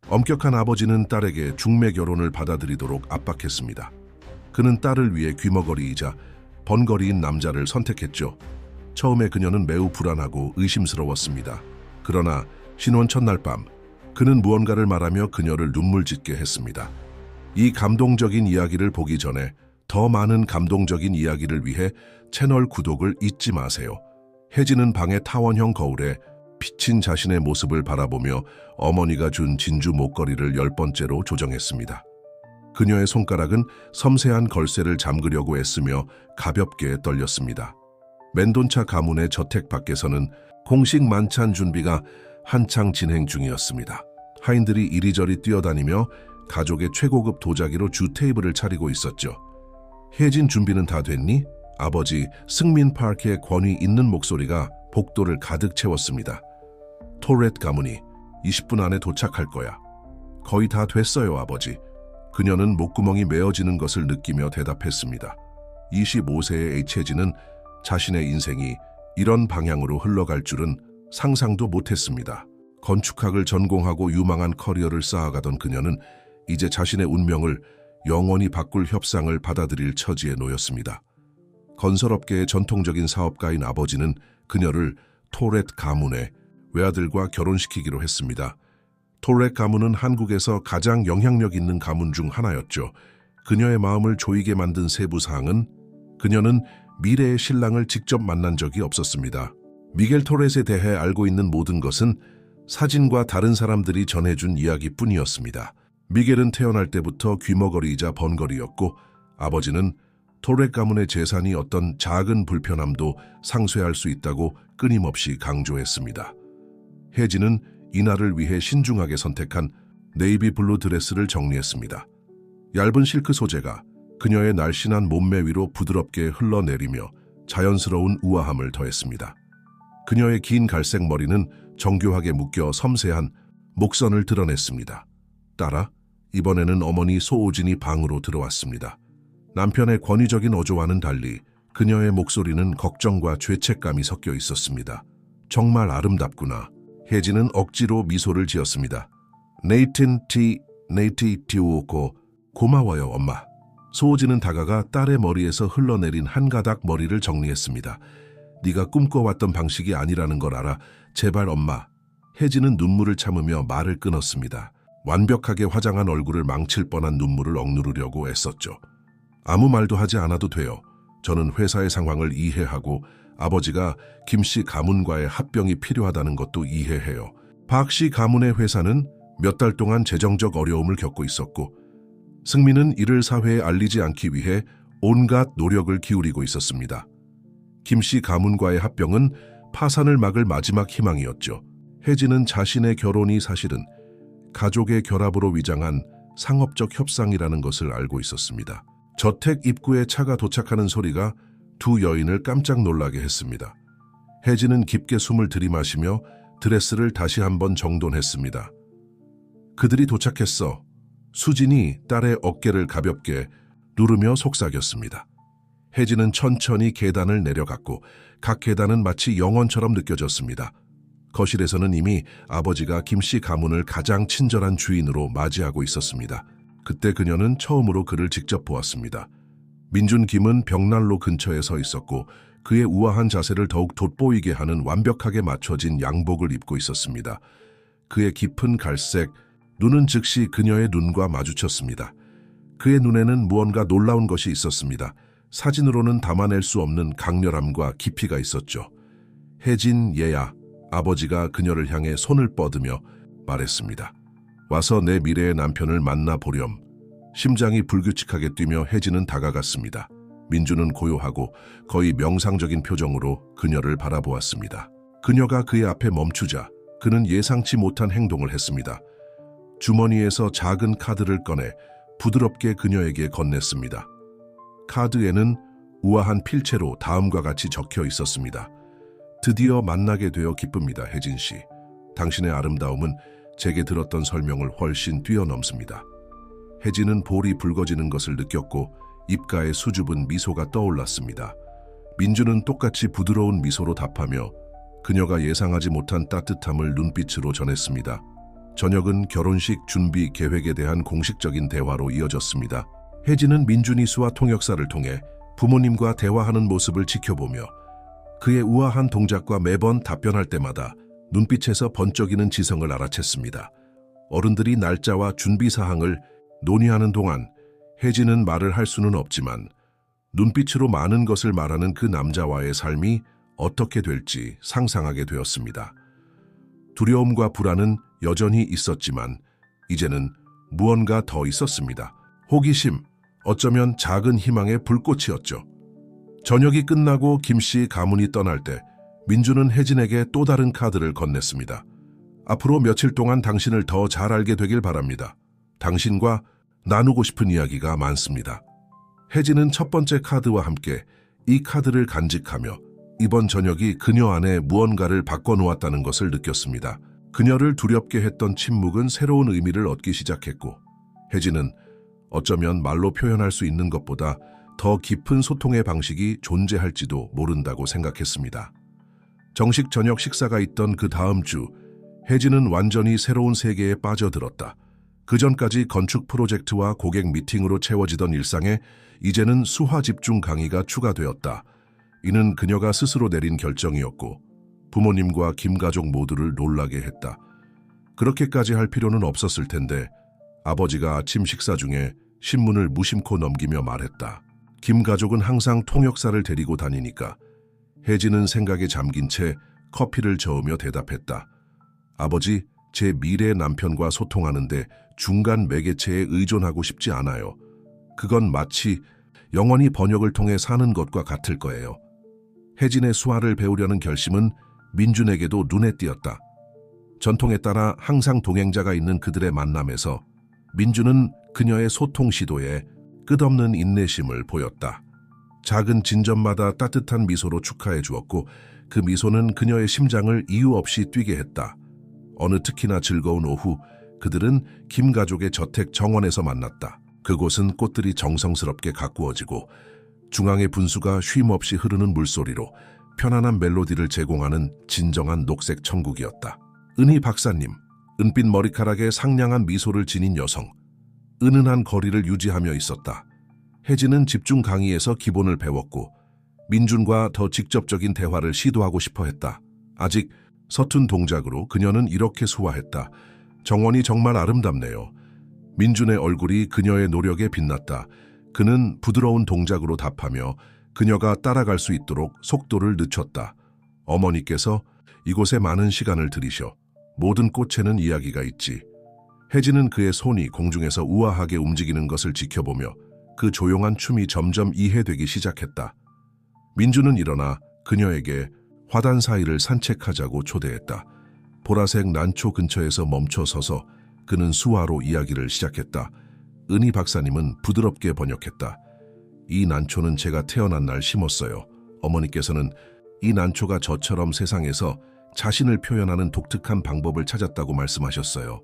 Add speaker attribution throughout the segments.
Speaker 1: 엄격한 아버지는 딸에게 중매 결혼을 받아들이도록 압박했습니다. 그는 딸을 위해 귀머거리이자 번거리인 남자를 선택했죠. 처음에 그녀는 매우 불안하고 의심스러웠습니다. 그러나 신혼 첫날 밤 그는 무언가를 말하며 그녀를 눈물 짓게 했습니다. 이 감동적인 이야기를 보기 전에 더 많은 감동적인 이야기를 위해 채널 구독을 잊지 마세요. 혜진은 방의 타원형 거울에 비친 자신의 모습을 바라보며 어머니가 준 진주 목걸이를 10번째로 조정했습니다. 그녀의 손가락은 섬세한 걸쇠를 잠그려고 애쓰며 가볍게 떨렸습니다. 맨돈차 가문의 저택 밖에서는 공식 만찬 준비가 한창 진행 중이었습니다. 하인들이 이리저리 뛰어다니며 가족의 최고급 도자기로 주 테이블을 차리고 있었죠. 혜진, 준비는 다 됐니? 아버지 승민 파크의 권위 있는 목소리가 복도를 가득 채웠습니다. 토렛 가문이 20분 안에 도착할 거야. 거의 다 됐어요, 아버지. 그녀는 목구멍이 메어지는 것을 느끼며 대답했습니다. 25세의 H혜진은 자신의 인생이 이런 방향으로 흘러갈 줄은 상상도 못했습니다. 건축학을 전공하고 유망한 커리어를 쌓아가던 그녀는 이제 자신의 운명을 영원히 바꿀 협상을 받아들일 처지에 놓였습니다. 건설업계의 전통적인 사업가인 아버지는 그녀를 토렛 가문의 외아들과 결혼시키기로 했습니다. 토렛 가문은 한국에서 가장 영향력 있는 가문 중 하나였죠. 그녀의 마음을 조이게 만든 세부 사항은 그녀는 미래의 신랑을 직접 만난 적이 없었습니다. 미겔 토렛에 대해 알고 있는 모든 것은 사진과 다른 사람들이 전해준 이야기뿐이었습니다. 미겔은 태어날 때부터 귀머거리이자 번거리였고 아버지는 토렛 가문의 재산이 어떤 작은 불편함도 상쇄할 수 있다고 끊임없이 강조했습니다. 혜진은 이날을 위해 신중하게 선택한 네이비 블루 드레스를 정리했습니다. 얇은 실크 소재가 그녀의 날씬한 몸매 위로 부드럽게 흘러내리며 자연스러운 우아함을 더했습니다. 그녀의 긴 갈색 머리는 정교하게 묶여 섬세한 목선을 드러냈습니다. 따라 이번에는 어머니 소오진이 방으로 들어왔습니다. 남편의 권위적인 어조와는 달리 그녀의 목소리는 걱정과 죄책감이 섞여 있었습니다. 정말 아름답구나. 혜진은 억지로 미소를 지었습니다. 네이티 티우고 고마워요, 엄마. 소오진은 다가가 딸의 머리에서 흘러내린 한 가닥 머리를 정리했습니다. 네가 꿈꿔왔던 방식이 아니라는 걸 알아. 제발 엄마. 혜진은 눈물을 참으며 말을 끊었습니다. 완벽하게 화장한 얼굴을 망칠 뻔한 눈물을 억누르려고 애썼죠. 아무 말도 하지 않아도 돼요. 저는 회사의 상황을 이해하고 아버지가 김 씨 가문과의 합병이 필요하다는 것도 이해해요. 박 씨 가문의 회사는 몇 달 동안 재정적 어려움을 겪고 있었고 승민은 이를 사회에 알리지 않기 위해 온갖 노력을 기울이고 있었습니다. 김 씨 가문과의 합병은 파산을 막을 마지막 희망이었죠. 혜진은 자신의 결혼이 사실은 가족의 결합으로 위장한 상업적 협상이라는 것을 알고 있었습니다. 저택 입구에 차가 도착하는 소리가 두 여인을 깜짝 놀라게 했습니다. 혜진은 깊게 숨을 들이마시며 드레스를 다시 한번 정돈했습니다. 그들이 도착했어. 수진이 딸의 어깨를 가볍게 누르며 속삭였습니다. 혜진은 천천히 계단을 내려갔고 각 계단은 마치 영원처럼 느껴졌습니다. 거실에서는 이미 아버지가 김 씨 가문을 가장 친절한 주인으로 맞이하고 있었습니다. 그때 그녀는 처음으로 그를 직접 보았습니다. 민준 김은 벽난로 근처에 서 있었고 그의 우아한 자세를 더욱 돋보이게 하는 완벽하게 맞춰진 양복을 입고 있었습니다. 그의 깊은 갈색 눈은 즉시 그녀의 눈과 마주쳤습니다. 그의 눈에는 무언가 놀라운 것이 있었습니다. 사진으로는 담아낼 수 없는 강렬함과 깊이가 있었죠. 혜진, 얘야. 아버지가 그녀를 향해 손을 뻗으며 말했습니다. 와서 내 미래의 남편을 만나보렴. 심장이 불규칙하게 뛰며 혜진은 다가갔습니다. 민주는 고요하고 거의 명상적인 표정으로 그녀를 바라보았습니다. 그녀가 그의 앞에 멈추자 그는 예상치 못한 행동을 했습니다. 주머니에서 작은 카드를 꺼내 부드럽게 그녀에게 건넸습니다. 카드에는 우아한 필체로 다음과 같이 적혀 있었습니다. 드디어 만나게 되어 기쁩니다, 혜진 씨. 당신의 아름다움은 제게 들었던 설명을 훨씬 뛰어넘습니다. 혜진은 볼이 붉어지는 것을 느꼈고 입가에 수줍은 미소가 떠올랐습니다. 민주는 똑같이 부드러운 미소로 답하며 그녀가 예상하지 못한 따뜻함을 눈빛으로 전했습니다. 저녁은 결혼식 준비 계획에 대한 공식적인 대화로 이어졌습니다. 혜진은 민준이 수화 통역사를 통해 부모님과 대화하는 모습을 지켜보며 그의 우아한 동작과 매번 답변할 때마다 눈빛에서 번쩍이는 지성을 알아챘습니다. 어른들이 날짜와 준비 사항을 논의하는 동안 혜진은 말을 할 수는 없지만 눈빛으로 많은 것을 말하는 그 남자와의 삶이 어떻게 될지 상상하게 되었습니다. 두려움과 불안은 여전히 있었지만 이제는 무언가 더 있었습니다. 호기심, 어쩌면 작은 희망의 불꽃이었죠. 저녁이 끝나고 김씨 가문이 떠날 때 민주는 혜진에게 또 다른 카드를 건넸습니다. 앞으로 며칠 동안 당신을 더 잘 알게 되길 바랍니다. 당신과 나누고 싶은 이야기가 많습니다. 혜진은 첫 번째 카드와 함께 이 카드를 간직하며 이번 저녁이 그녀 안에 무언가를 바꿔놓았다는 것을 느꼈습니다. 그녀를 두렵게 했던 침묵은 새로운 의미를 얻기 시작했고 혜진은 어쩌면 말로 표현할 수 있는 것보다 더 깊은 소통의 방식이 존재할지도 모른다고 생각했습니다. 정식 저녁 식사가 있던 그 다음 주, 혜진은 완전히 새로운 세계에 빠져들었다. 그전까지 건축 프로젝트와 고객 미팅으로 채워지던 일상에 이제는 수화 집중 강의가 추가되었다. 이는 그녀가 스스로 내린 결정이었고 부모님과 김 가족 모두를 놀라게 했다. 그렇게까지 할 필요는 없었을 텐데 아버지가 아침 식사 중에 신문을 무심코 넘기며 말했다. 김 가족은 항상 통역사를 데리고 다니니까. 혜진은 생각에 잠긴 채 커피를 저으며 대답했다. 아버지, 제 미래 남편과 소통하는데 중간 매개체에 의존하고 싶지 않아요. 그건 마치 영원히 번역을 통해 사는 것과 같을 거예요. 혜진의 수화를 배우려는 결심은 민준에게도 눈에 띄었다. 전통에 따라 항상 동행자가 있는 그들의 만남에서 민준은 그녀의 소통 시도에 끝없는 인내심을 보였다. 작은 진전마다 따뜻한 미소로 축하해 주었고 그 미소는 그녀의 심장을 이유 없이 뛰게 했다. 어느 특히나 즐거운 오후 그들은 김 가족의 저택 정원에서 만났다. 그곳은 꽃들이 정성스럽게 가꾸어지고 중앙의 분수가 쉼없이 흐르는 물소리로 편안한 멜로디를 제공하는 진정한 녹색 천국이었다. 은희 박사님, 은빛 머리카락에 상냥한 미소를 지닌 여성, 은은한 거리를 유지하며 있었다. 혜진은 집중 강의에서 기본을 배웠고 민준과 더 직접적인 대화를 시도하고 싶어 했다. 아직 서툰 동작으로 그녀는 이렇게 수화했다. 정원이 정말 아름답네요. 민준의 얼굴이 그녀의 노력에 빛났다. 그는 부드러운 동작으로 답하며 그녀가 따라갈 수 있도록 속도를 늦췄다. 어머니께서 이곳에 많은 시간을 들이셔. 모든 꽃에는 이야기가 있지. 혜진은 그의 손이 공중에서 우아하게 움직이는 것을 지켜보며 그 조용한 춤이 점점 이해되기 시작했다. 민준은 일어나 그녀에게 화단 사이를 산책하자고 초대했다. 보라색 난초 근처에서 멈춰 서서 그는 수화로 이야기를 시작했다. 은희 박사님은 부드럽게 번역했다. 이 난초는 제가 태어난 날 심었어요. 어머니께서는 이 난초가 저처럼 세상에서 자신을 표현하는 독특한 방법을 찾았다고 말씀하셨어요.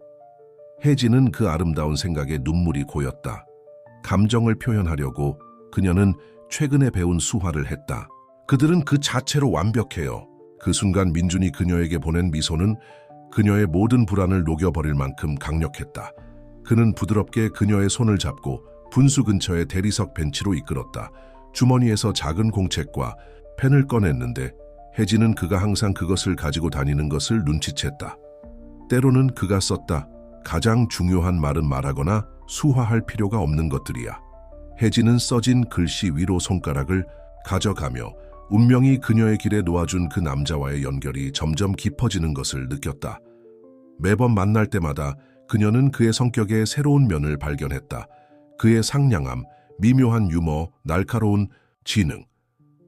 Speaker 1: 혜진은 그 아름다운 생각에 눈물이 고였다. 감정을 표현하려고 그녀는 최근에 배운 수화를 했다. 그들은 그 자체로 완벽해요. 그 순간 민준이 그녀에게 보낸 미소는 그녀의 모든 불안을 녹여버릴 만큼 강력했다. 그는 부드럽게 그녀의 손을 잡고 분수 근처의 대리석 벤치로 이끌었다. 주머니에서 작은 공책과 펜을 꺼냈는데 혜진은 그가 항상 그것을 가지고 다니는 것을 눈치챘다. 때로는 그가 썼다. 가장 중요한 말은 말하거나 수화할 필요가 없는 것들이야. 혜진은 써진 글씨 위로 손가락을 가져가며 운명이 그녀의 길에 놓아준 그 남자와의 연결이 점점 깊어지는 것을 느꼈다. 매번 만날 때마다 그녀는 그의 성격의 새로운 면을 발견했다. 그의 상냥함, 미묘한 유머, 날카로운 지능.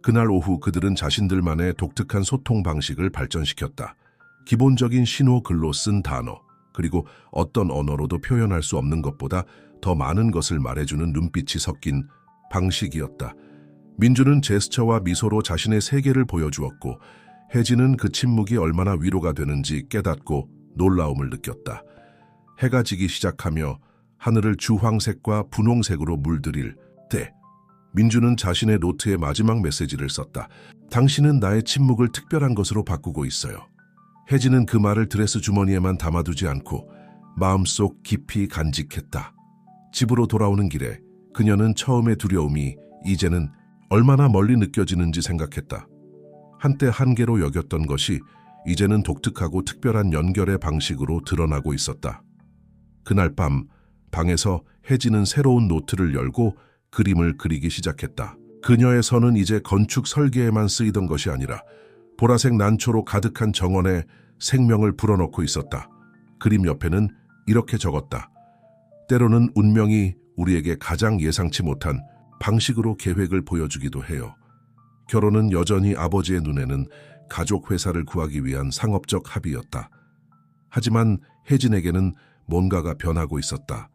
Speaker 1: 그날 오후 그들은 자신들만의 독특한 소통 방식을 발전시켰다. 기본적인 신호 글로 쓴 단어, 그리고 어떤 언어로도 표현할 수 없는 것보다 더 많은 것을 말해주는 눈빛이 섞인 방식이었다. 민주는 제스처와 미소로 자신의 세계를 보여주었고 혜진은 그 침묵이 얼마나 위로가 되는지 깨닫고 놀라움을 느꼈다. 해가 지기 시작하며 하늘을 주황색과 분홍색으로 물들일 때 민주는 자신의 노트에 마지막 메시지를 썼다. 당신은 나의 침묵을 특별한 것으로 바꾸고 있어요. 혜진은 그 말을 드레스 주머니에만 담아두지 않고 마음속 깊이 간직했다. 집으로 돌아오는 길에 그녀는 처음의 두려움이 이제는 얼마나 멀리 느껴지는지 생각했다. 한때 한계로 여겼던 것이 이제는 독특하고 특별한 연결의 방식으로 드러나고 있었다. 그날 밤 방에서 혜진은 새로운 노트를 열고 그림을 그리기 시작했다. 그녀의 선은 이제 건축 설계에만 쓰이던 것이 아니라 보라색 난초로 가득한 정원에 생명을 불어넣고 있었다. 그림 옆에는 이렇게 적었다. 때로는 운명이 우리에게 가장 예상치 못한 방식으로 계획을 보여주기도 해요. 결혼은 여전히 아버지의 눈에는 가족 회사를 구하기 위한 상업적 합의였다. 하지만 혜진에게는 뭔가가 변하고 있었다.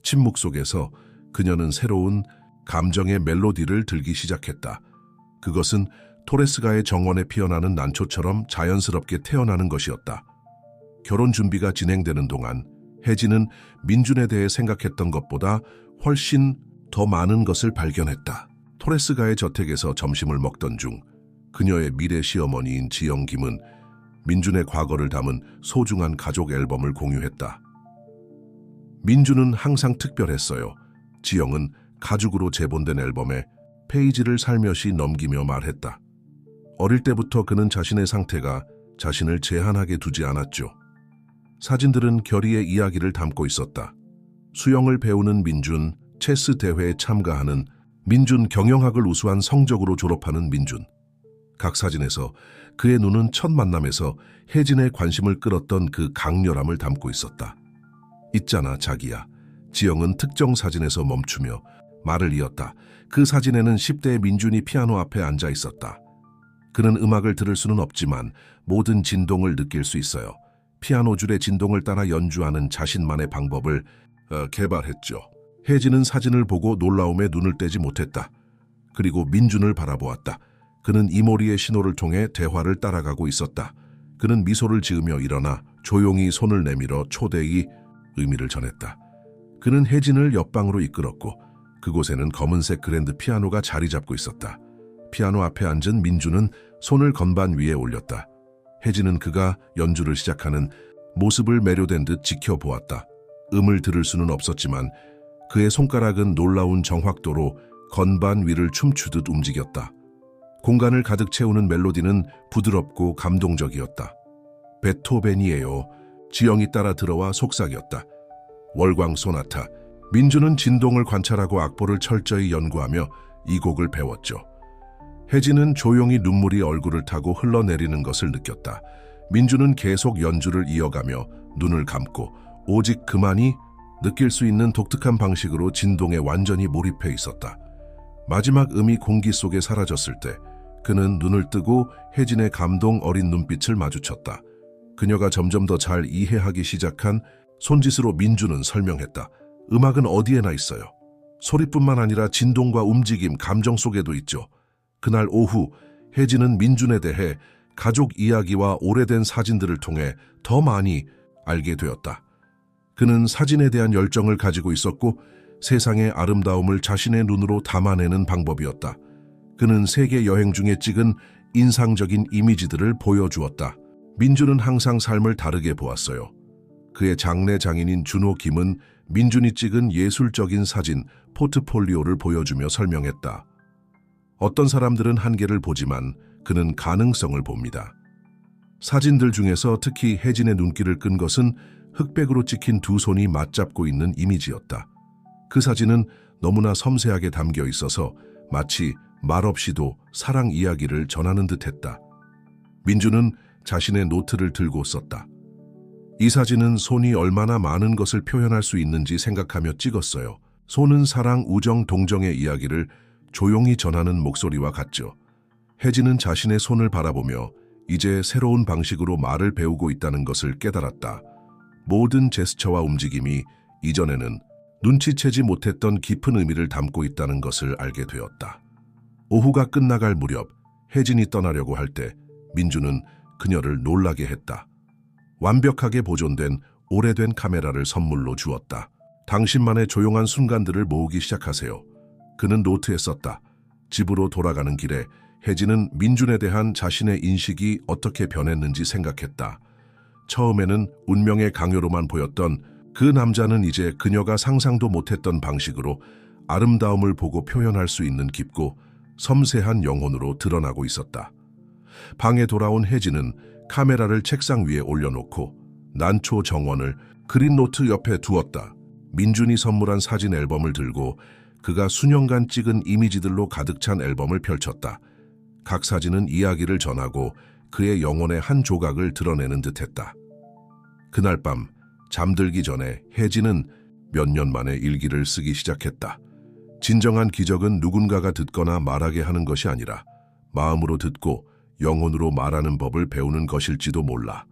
Speaker 1: 침묵 속에서 그녀는 새로운 감정의 멜로디를 들기 시작했다. 그것은 토레스가의 정원에 피어나는 난초처럼 자연스럽게 태어나는 것이었다. 결혼 준비가 진행되는 동안 혜진은 민준에 대해 생각했던 것보다 훨씬 더 많은 것을 발견했다. 토레스가의 저택에서 점심을 먹던 중 그녀의 미래 시어머니인 지영김은 민준의 과거를 담은 소중한 가족 앨범을 공유했다. 민준은 항상 특별했어요. 지영은 가죽으로 재본된 앨범에 페이지를 살며시 넘기며 말했다. 어릴 때부터 그는 자신의 상태가 자신을 제한하게 두지 않았죠. 사진들은 결의의 이야기를 담고 있었다. 수영을 배우는 민준, 체스 대회에 참가하는 민준, 경영학을 우수한 성적으로 졸업하는 민준. 각 사진에서 그의 눈은 첫 만남에서 혜진의 관심을 끌었던 그 강렬함을 담고 있었다. 있잖아, 자기야. 지영은 특정 사진에서 멈추며 말을 이었다. 그 사진에는 10대의 민준이 피아노 앞에 앉아 있었다. 그는 음악을 들을 수는 없지만 모든 진동을 느낄 수 있어요. 피아노 줄의 진동을 따라 연주하는 자신만의 방법을 개발했죠. 혜진은 사진을 보고 놀라움에 눈을 떼지 못했다. 그리고 민준을 바라보았다. 그는 이모리의 신호를 통해 대화를 따라가고 있었다. 그는 미소를 지으며 일어나 조용히 손을 내밀어 초대의 의미를 전했다. 그는 혜진을 옆방으로 이끌었고 그곳에는 검은색 그랜드 피아노가 자리 잡고 있었다. 피아노 앞에 앉은 민준은 손을 건반 위에 올렸다. 혜진은 그가 연주를 시작하는 모습을 매료된 듯 지켜보았다. 음을 들을 수는 없었지만 그의 손가락은 놀라운 정확도로 건반 위를 춤추듯 움직였다. 공간을 가득 채우는 멜로디는 부드럽고 감동적이었다. 베토벤이에요. 지영이 따라 들어와 속삭였다. 월광 소나타. 민준은 진동을 관찰하고 악보를 철저히 연구하며 이 곡을 배웠죠. 혜진은 조용히 눈물이 얼굴을 타고 흘러내리는 것을 느꼈다. 민준은 계속 연주를 이어가며 눈을 감고 오직 그만이 느낄 수 있는 독특한 방식으로 진동에 완전히 몰입해 있었다. 마지막 음이 공기 속에 사라졌을 때 그는 눈을 뜨고 혜진의 감동 어린 눈빛을 마주쳤다. 그녀가 점점 더 잘 이해하기 시작한 손짓으로 민준은 설명했다. 음악은 어디에나 있어요. 소리뿐만 아니라 진동과 움직임, 감정 속에도 있죠. 그날 오후 혜진은 민준에 대해 가족 이야기와 오래된 사진들을 통해 더 많이 알게 되었다. 그는 사진에 대한 열정을 가지고 있었고 세상의 아름다움을 자신의 눈으로 담아내는 방법이었다. 그는 세계 여행 중에 찍은 인상적인 이미지들을 보여주었다. 민준은 항상 삶을 다르게 보았어요. 그의 장래 장인인 준호 김은 민준이 찍은 예술적인 사진 포트폴리오를 보여주며 설명했다. 어떤 사람들은 한계를 보지만 그는 가능성을 봅니다. 사진들 중에서 특히 혜진의 눈길을 끈 것은 흑백으로 찍힌 두 손이 맞잡고 있는 이미지였다. 그 사진은 너무나 섬세하게 담겨 있어서 마치 말없이도 사랑 이야기를 전하는 듯했다. 민준은 자신의 노트를 들고 썼다. 이 사진은 손이 얼마나 많은 것을 표현할 수 있는지 생각하며 찍었어요. 손은 사랑, 우정, 동정의 이야기를 조용히 전하는 목소리와 같죠. 혜진은 자신의 손을 바라보며 이제 새로운 방식으로 말을 배우고 있다는 것을 깨달았다. 모든 제스처와 움직임이 이전에는 눈치채지 못했던 깊은 의미를 담고 있다는 것을 알게 되었다. 오후가 끝나갈 무렵 혜진이 떠나려고 할 때 민준은 그녀를 놀라게 했다. 완벽하게 보존된 오래된 카메라를 선물로 주었다. 당신만의 조용한 순간들을 모으기 시작하세요. 그는 노트에 썼다. 집으로 돌아가는 길에 혜진은 민준에 대한 자신의 인식이 어떻게 변했는지 생각했다. 처음에는 운명의 강요로만 보였던 그 남자는 이제 그녀가 상상도 못했던 방식으로 아름다움을 보고 표현할 수 있는 깊고 섬세한 영혼으로 드러나고 있었다. 방에 돌아온 혜진은 카메라를 책상 위에 올려놓고 난초 정원을 그린노트 옆에 두었다. 민준이 선물한 사진 앨범을 들고 그가 수년간 찍은 이미지들로 가득 찬 앨범을 펼쳤다. 각 사진은 이야기를 전하고 그의 영혼의 한 조각을 드러내는 듯했다. 그날 밤 잠들기 전에 혜진은 몇 년 만에 일기를 쓰기 시작했다. 진정한 기적은 누군가가 듣거나 말하게 하는 것이 아니라 마음으로 듣고 영혼으로 말하는 법을 배우는 것일지도 몰라.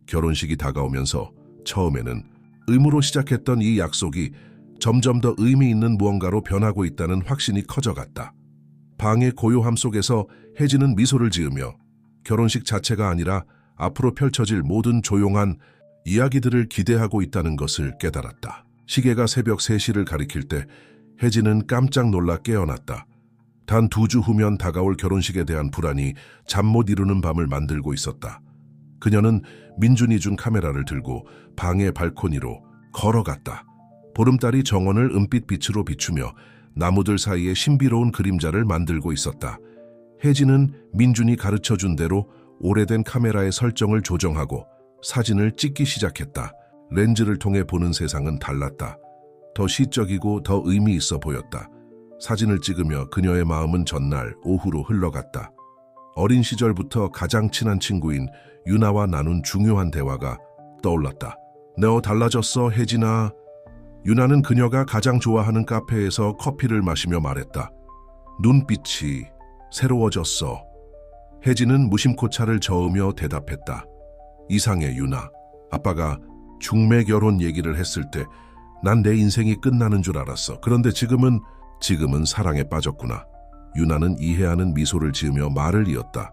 Speaker 1: 결혼식이 다가오면서 처음에는 의무로 시작했던 이 약속이 점점 더 의미 있는 무언가로 변하고 있다는 확신이 커져갔다. 방의 고요함 속에서 혜진은 미소를 지으며 결혼식 자체가 아니라 앞으로 펼쳐질 모든 조용한 이야기들을 기대하고 있다는 것을 깨달았다. 시계가 새벽 3시를 가리킬 때 혜진은 깜짝 놀라 깨어났다. 단 2주 후면 다가올 결혼식에 대한 불안이 잠 못 이루는 밤을 만들고 있었다. 그녀는 민준이 준 카메라를 들고 방의 발코니로 걸어갔다. 보름달이 정원을 은빛 빛으로 비추며 나무들 사이에 신비로운 그림자를 만들고 있었다. 혜진은 민준이 가르쳐준 대로 오래된 카메라의 설정을 조정하고 사진을 찍기 시작했다. 렌즈를 통해 보는 세상은 달랐다. 더 시적이고 더 의미 있어 보였다. 사진을 찍으며 그녀의 마음은 전날 오후로 흘러갔다. 어린 시절부터 가장 친한 친구인 유나와 나눈 중요한 대화가 떠올랐다. 너 달라졌어, 혜진아. 유나는 그녀가 가장 좋아하는 카페에서 커피를 마시며 말했다. 눈빛이 새로워졌어. 혜진은 무심코 차를 저으며 대답했다. 이상해, 유나. 아빠가 중매 결혼 얘기를 했을 때 난 내 인생이 끝나는 줄 알았어. 그런데 지금은 사랑에 빠졌구나. 유나는 이해하는 미소를 지으며 말을 이었다.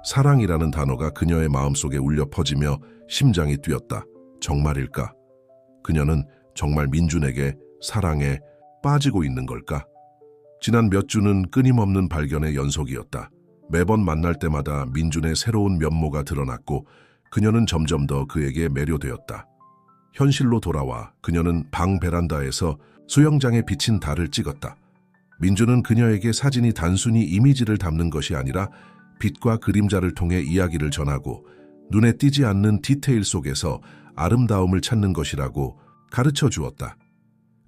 Speaker 1: 사랑이라는 단어가 그녀의 마음속에 울려 퍼지며 심장이 뛰었다. 정말일까? 그녀는 정말 민준에게 사랑에 빠지고 있는 걸까? 지난 몇 주는 끊임없는 발견의 연속이었다. 매번 만날 때마다 민준의 새로운 면모가 드러났고 그녀는 점점 더 그에게 매료되었다. 현실로 돌아와 그녀는 방 베란다에서 수영장에 비친 달을 찍었다. 민준은 그녀에게 사진이 단순히 이미지를 담는 것이 아니라 빛과 그림자를 통해 이야기를 전하고 눈에 띄지 않는 디테일 속에서 아름다움을 찾는 것이라고 가르쳐 주었다.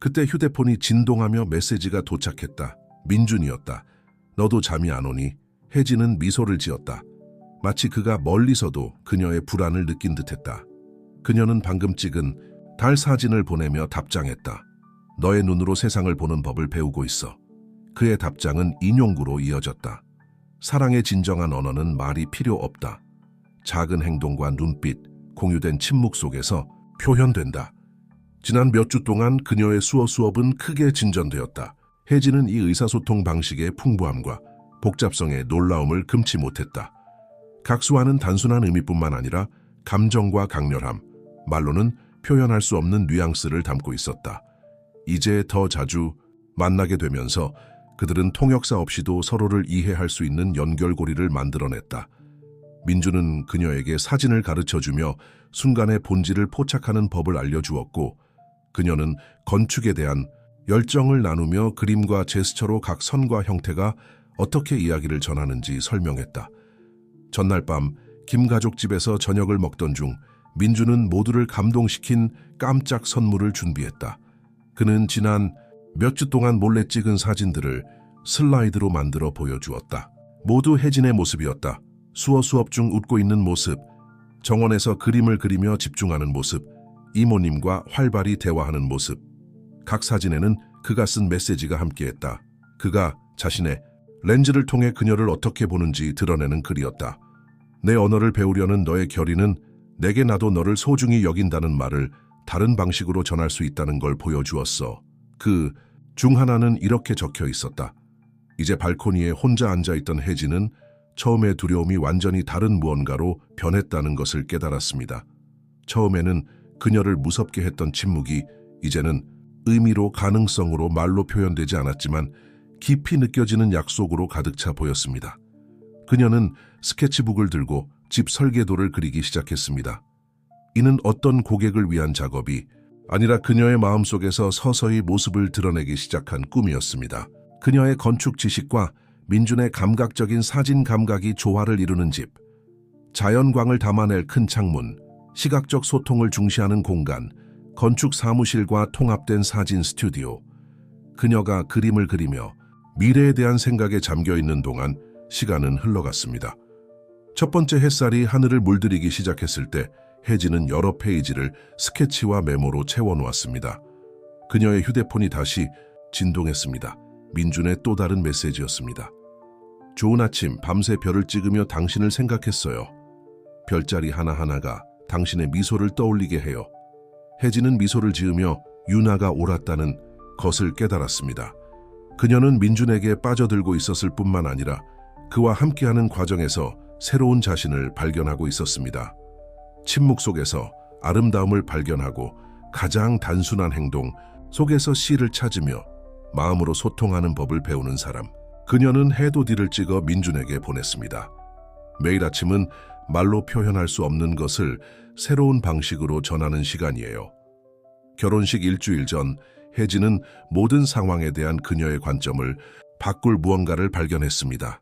Speaker 1: 그때 휴대폰이 진동하며 메시지가 도착했다. 민준이었다. 너도 잠이 안 오니? 혜진은 미소를 지었다. 마치 그가 멀리서도 그녀의 불안을 느낀 듯했다. 그녀는 방금 찍은 달 사진을 보내며 답장했다. 너의 눈으로 세상을 보는 법을 배우고 있어. 그의 답장은 인용구로 이어졌다. 사랑의 진정한 언어는 말이 필요 없다. 작은 행동과 눈빛, 공유된 침묵 속에서 표현된다. 지난 몇 주 동안 그녀의 수업은 크게 진전되었다. 혜진은 이 의사소통 방식의 풍부함과 복잡성의 놀라움을 금치 못했다. 각수와는 단순한 의미뿐만 아니라 감정과 강렬함, 말로는 표현할 수 없는 뉘앙스를 담고 있었다. 이제 더 자주 만나게 되면서 그들은 통역사 없이도 서로를 이해할 수 있는 연결고리를 만들어냈다. 민준은 그녀에게 사진을 가르쳐주며 순간의 본질을 포착하는 법을 알려주었고 그녀는 건축에 대한 열정을 나누며 그림과 제스처로 각 선과 형태가 어떻게 이야기를 전하는지 설명했다. 전날 밤 김가족 집에서 저녁을 먹던 중 민준은 모두를 감동시킨 깜짝 선물을 준비했다. 그는 지난 몇 주 동안 몰래 찍은 사진들을 슬라이드로 만들어 보여주었다. 모두 혜진의 모습이었다. 수업 중 웃고 있는 모습, 정원에서 그림을 그리며 집중하는 모습, 이모님과 활발히 대화하는 모습. 각 사진에는 그가 쓴 메시지가 함께했다. 그가 자신의 렌즈를 통해 그녀를 어떻게 보는지 드러내는 글이었다. 내 언어를 배우려는 너의 결의는 내게 나도 너를 소중히 여긴다는 말을 다른 방식으로 전할 수 있다는 걸 보여주었어. 그 중 하나는 이렇게 적혀 있었다. 이제 발코니에 혼자 앉아있던 혜진은 처음의 두려움이 완전히 다른 무언가로 변했다는 것을 깨달았습니다. 처음에는 그녀를 무섭게 했던 침묵이 이제는 의미로 가능성으로 말로 표현되지 않았지만 깊이 느껴지는 약속으로 가득 차 보였습니다. 그녀는 스케치북을 들고 집 설계도를 그리기 시작했습니다. 이는 어떤 고객을 위한 작업이 아니라 그녀의 마음속에서 서서히 모습을 드러내기 시작한 꿈이었습니다. 그녀의 건축 지식과 민준의 감각적인 사진 감각이 조화를 이루는 집, 자연광을 담아낼 큰 창문, 시각적 소통을 중시하는 공간, 건축 사무실과 통합된 사진 스튜디오. 그녀가 그림을 그리며 미래에 대한 생각에 잠겨 있는 동안 시간은 흘러갔습니다. 첫 번째 햇살이 하늘을 물들이기 시작했을 때 혜진은 여러 페이지를 스케치와 메모로 채워놓았습니다. 그녀의 휴대폰이 다시 진동했습니다. 민준의 또 다른 메시지였습니다. 좋은 아침, 밤새 별을 찍으며 당신을 생각했어요. 별자리 하나하나가 당신의 미소를 떠올리게 해요. 혜진은 미소를 지으며 유나가 옳았다는 것을 깨달았습니다. 그녀는 민준에게 빠져들고 있었을 뿐만 아니라 그와 함께하는 과정에서 새로운 자신을 발견하고 있었습니다. 침묵 속에서 아름다움을 발견하고 가장 단순한 행동 속에서 시를 찾으며 마음으로 소통하는 법을 배우는 사람. 그녀는 해돋이를 찍어 민준에게 보냈습니다. 매일 아침은 말로 표현할 수 없는 것을 새로운 방식으로 전하는 시간이에요. 결혼식 일주일 전 혜진은 모든 상황에 대한 그녀의 관점을 바꿀 무언가를 발견했습니다.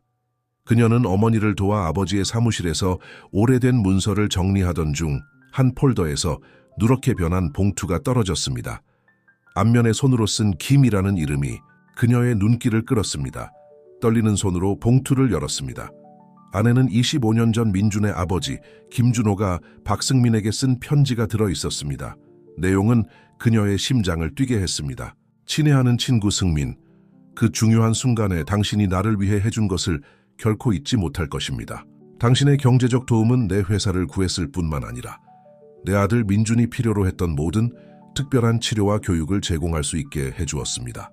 Speaker 1: 그녀는 어머니를 도와 아버지의 사무실에서 오래된 문서를 정리하던 중 한 폴더에서 누렇게 변한 봉투가 떨어졌습니다. 앞면에 손으로 쓴 김이라는 이름이 그녀의 눈길을 끌었습니다. 떨리는 손으로 봉투를 열었습니다. 안에는 25년 전 민준의 아버지 김준호가 박승민에게 쓴 편지가 들어 있었습니다. 내용은 그녀의 심장을 뛰게 했습니다. 친애하는 친구 승민, 그 중요한 순간에 당신이 나를 위해 해준 것을 결코 잊지 못할 것입니다. 당신의 경제적 도움은 내 회사를 구했을 뿐만 아니라 내 아들 민준이 필요로 했던 모든 특별한 치료와 교육을 제공할 수 있게 해주었습니다.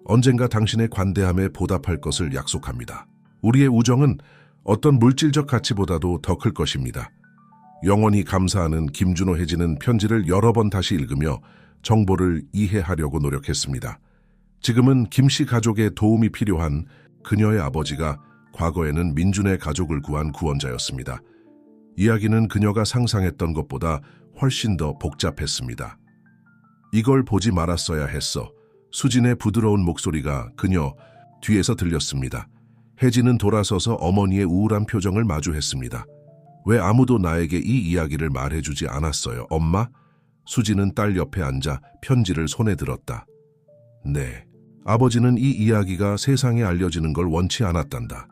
Speaker 1: 언젠가 당신의 관대함에 보답할 것을 약속합니다. 우리의 우정은 어떤 물질적 가치보다도 더 클 것입니다. 영원히 감사하는 김준호. 혜진은 편지를 여러 번 다시 읽으며 정보를 이해하려고 노력했습니다. 지금은 김씨 가족의 도움이 필요한 그녀의 아버지가 과거에는 민준의 가족을 구한 구원자였습니다. 이야기는 그녀가 상상했던 것보다 훨씬 더 복잡했습니다. 이걸 보지 말았어야 했어. 수진의 부드러운 목소리가 그녀 뒤에서 들렸습니다. 혜진은 돌아서서 어머니의 우울한 표정을 마주했습니다. 왜 아무도 나에게 이 이야기를 말해주지 않았어요, 엄마? 수진은 딸 옆에 앉아 편지를 손에 들었다. 네, 아버지는 이 이야기가 세상에 알려지는 걸 원치 않았단다.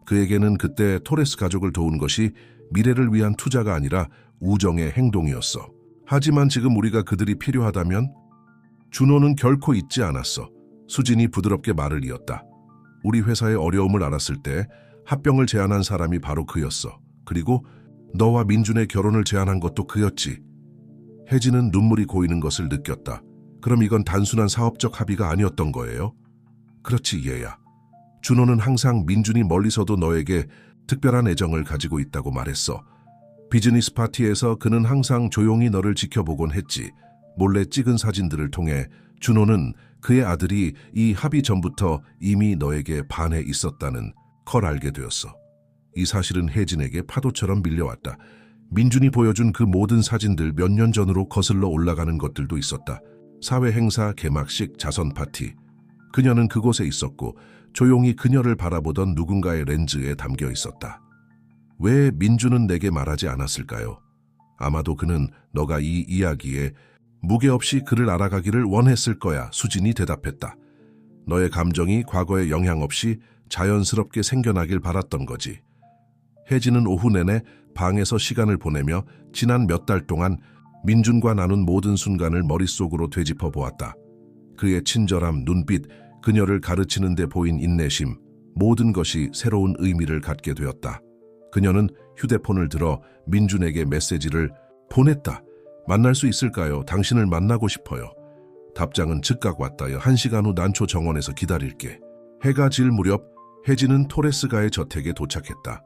Speaker 1: 그에게는 그때 토레스 가족을 도운 것이 미래를 위한 투자가 아니라 우정의 행동이었어. 하지만 지금 우리가 그들이 필요하다면? 준호는 결코 잊지 않았어. 수진이 부드럽게 말을 이었다. 우리 회사의 어려움을 알았을 때 합병을 제안한 사람이 바로 그였어. 그리고 너와 민준의 결혼을 제안한 것도 그였지. 혜진은 눈물이 고이는 것을 느꼈다. 그럼 이건 단순한 사업적 합의가 아니었던 거예요? 그렇지, 얘야. 준호는 항상 민준이 멀리서도 너에게 특별한 애정을 가지고 있다고 말했어. 비즈니스 파티에서 그는 항상 조용히 너를 지켜보곤 했지. 몰래 찍은 사진들을 통해 준호는 그의 아들이 이 합의 전부터 이미 너에게 반해 있었다는 걸 알게 되었어. 이 사실은 혜진에게 파도처럼 밀려왔다. 민준이 보여준 그 모든 사진들 몇 년 전으로 거슬러 올라가는 것들도 있었다. 사회 행사, 개막식, 자선 파티. 그녀는 그곳에 있었고 조용히 그녀를 바라보던 누군가의 렌즈에 담겨 있었다. 왜 민준은 내게 말하지 않았을까요? 아마도 그는 너가 이 이야기에 무게 없이 그를 알아가기를 원했을 거야. 수진이 대답했다. 너의 감정이 과거에 영향 없이 자연스럽게 생겨나길 바랐던 거지. 혜진은 오후 내내 방에서 시간을 보내며 지난 몇 달 동안 민준과 나눈 모든 순간을 머릿속으로 되짚어 보았다. 그의 친절함, 눈빛, 그녀를 가르치는 데 보인 인내심, 모든 것이 새로운 의미를 갖게 되었다. 그녀는 휴대폰을 들어 민준에게 메시지를 보냈다. 만날 수 있을까요? 당신을 만나고 싶어요. 답장은 즉각 왔다요. 1시간 후 난초 정원에서 기다릴게. 해가 질 무렵 혜진은 토레스가의 저택에 도착했다.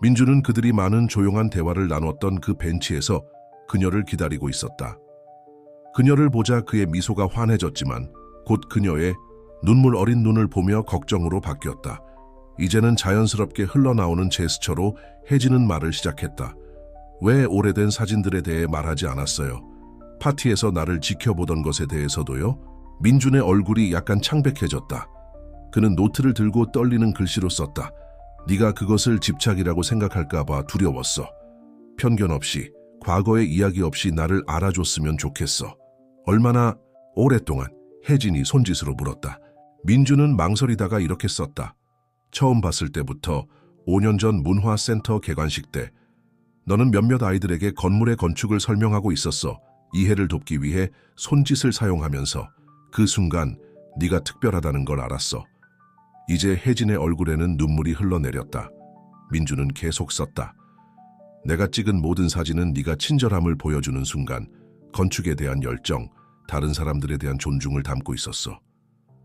Speaker 1: 민준은 그들이 많은 조용한 대화를 나눴던 그 벤치에서 그녀를 기다리고 있었다. 그녀를 보자 그의 미소가 환해졌지만 곧 그녀의 눈물 어린 눈을 보며 걱정으로 바뀌었다. 이제는 자연스럽게 흘러나오는 제스처로 혜진은 말을 시작했다. 왜 오래된 사진들에 대해 말하지 않았어요? 파티에서 나를 지켜보던 것에 대해서도요. 민준의 얼굴이 약간 창백해졌다. 그는 노트를 들고 떨리는 글씨로 썼다. 네가 그것을 집착이라고 생각할까 봐 두려웠어. 편견 없이, 과거의 이야기 없이 나를 알아줬으면 좋겠어. 얼마나 오랫동안? 혜진이 손짓으로 물었다. 민준은 망설이다가 이렇게 썼다. 처음 봤을 때부터 5년 전 문화센터 개관식 때 너는 몇몇 아이들에게 건물의 건축을 설명하고 있었어. 이해를 돕기 위해 손짓을 사용하면서 그 순간 네가 특별하다는 걸 알았어. 이제 혜진의 얼굴에는 눈물이 흘러내렸다. 민준은 계속 썼다. 내가 찍은 모든 사진은 네가 친절함을 보여주는 순간 건축에 대한 열정, 다른 사람들에 대한 존중을 담고 있었어.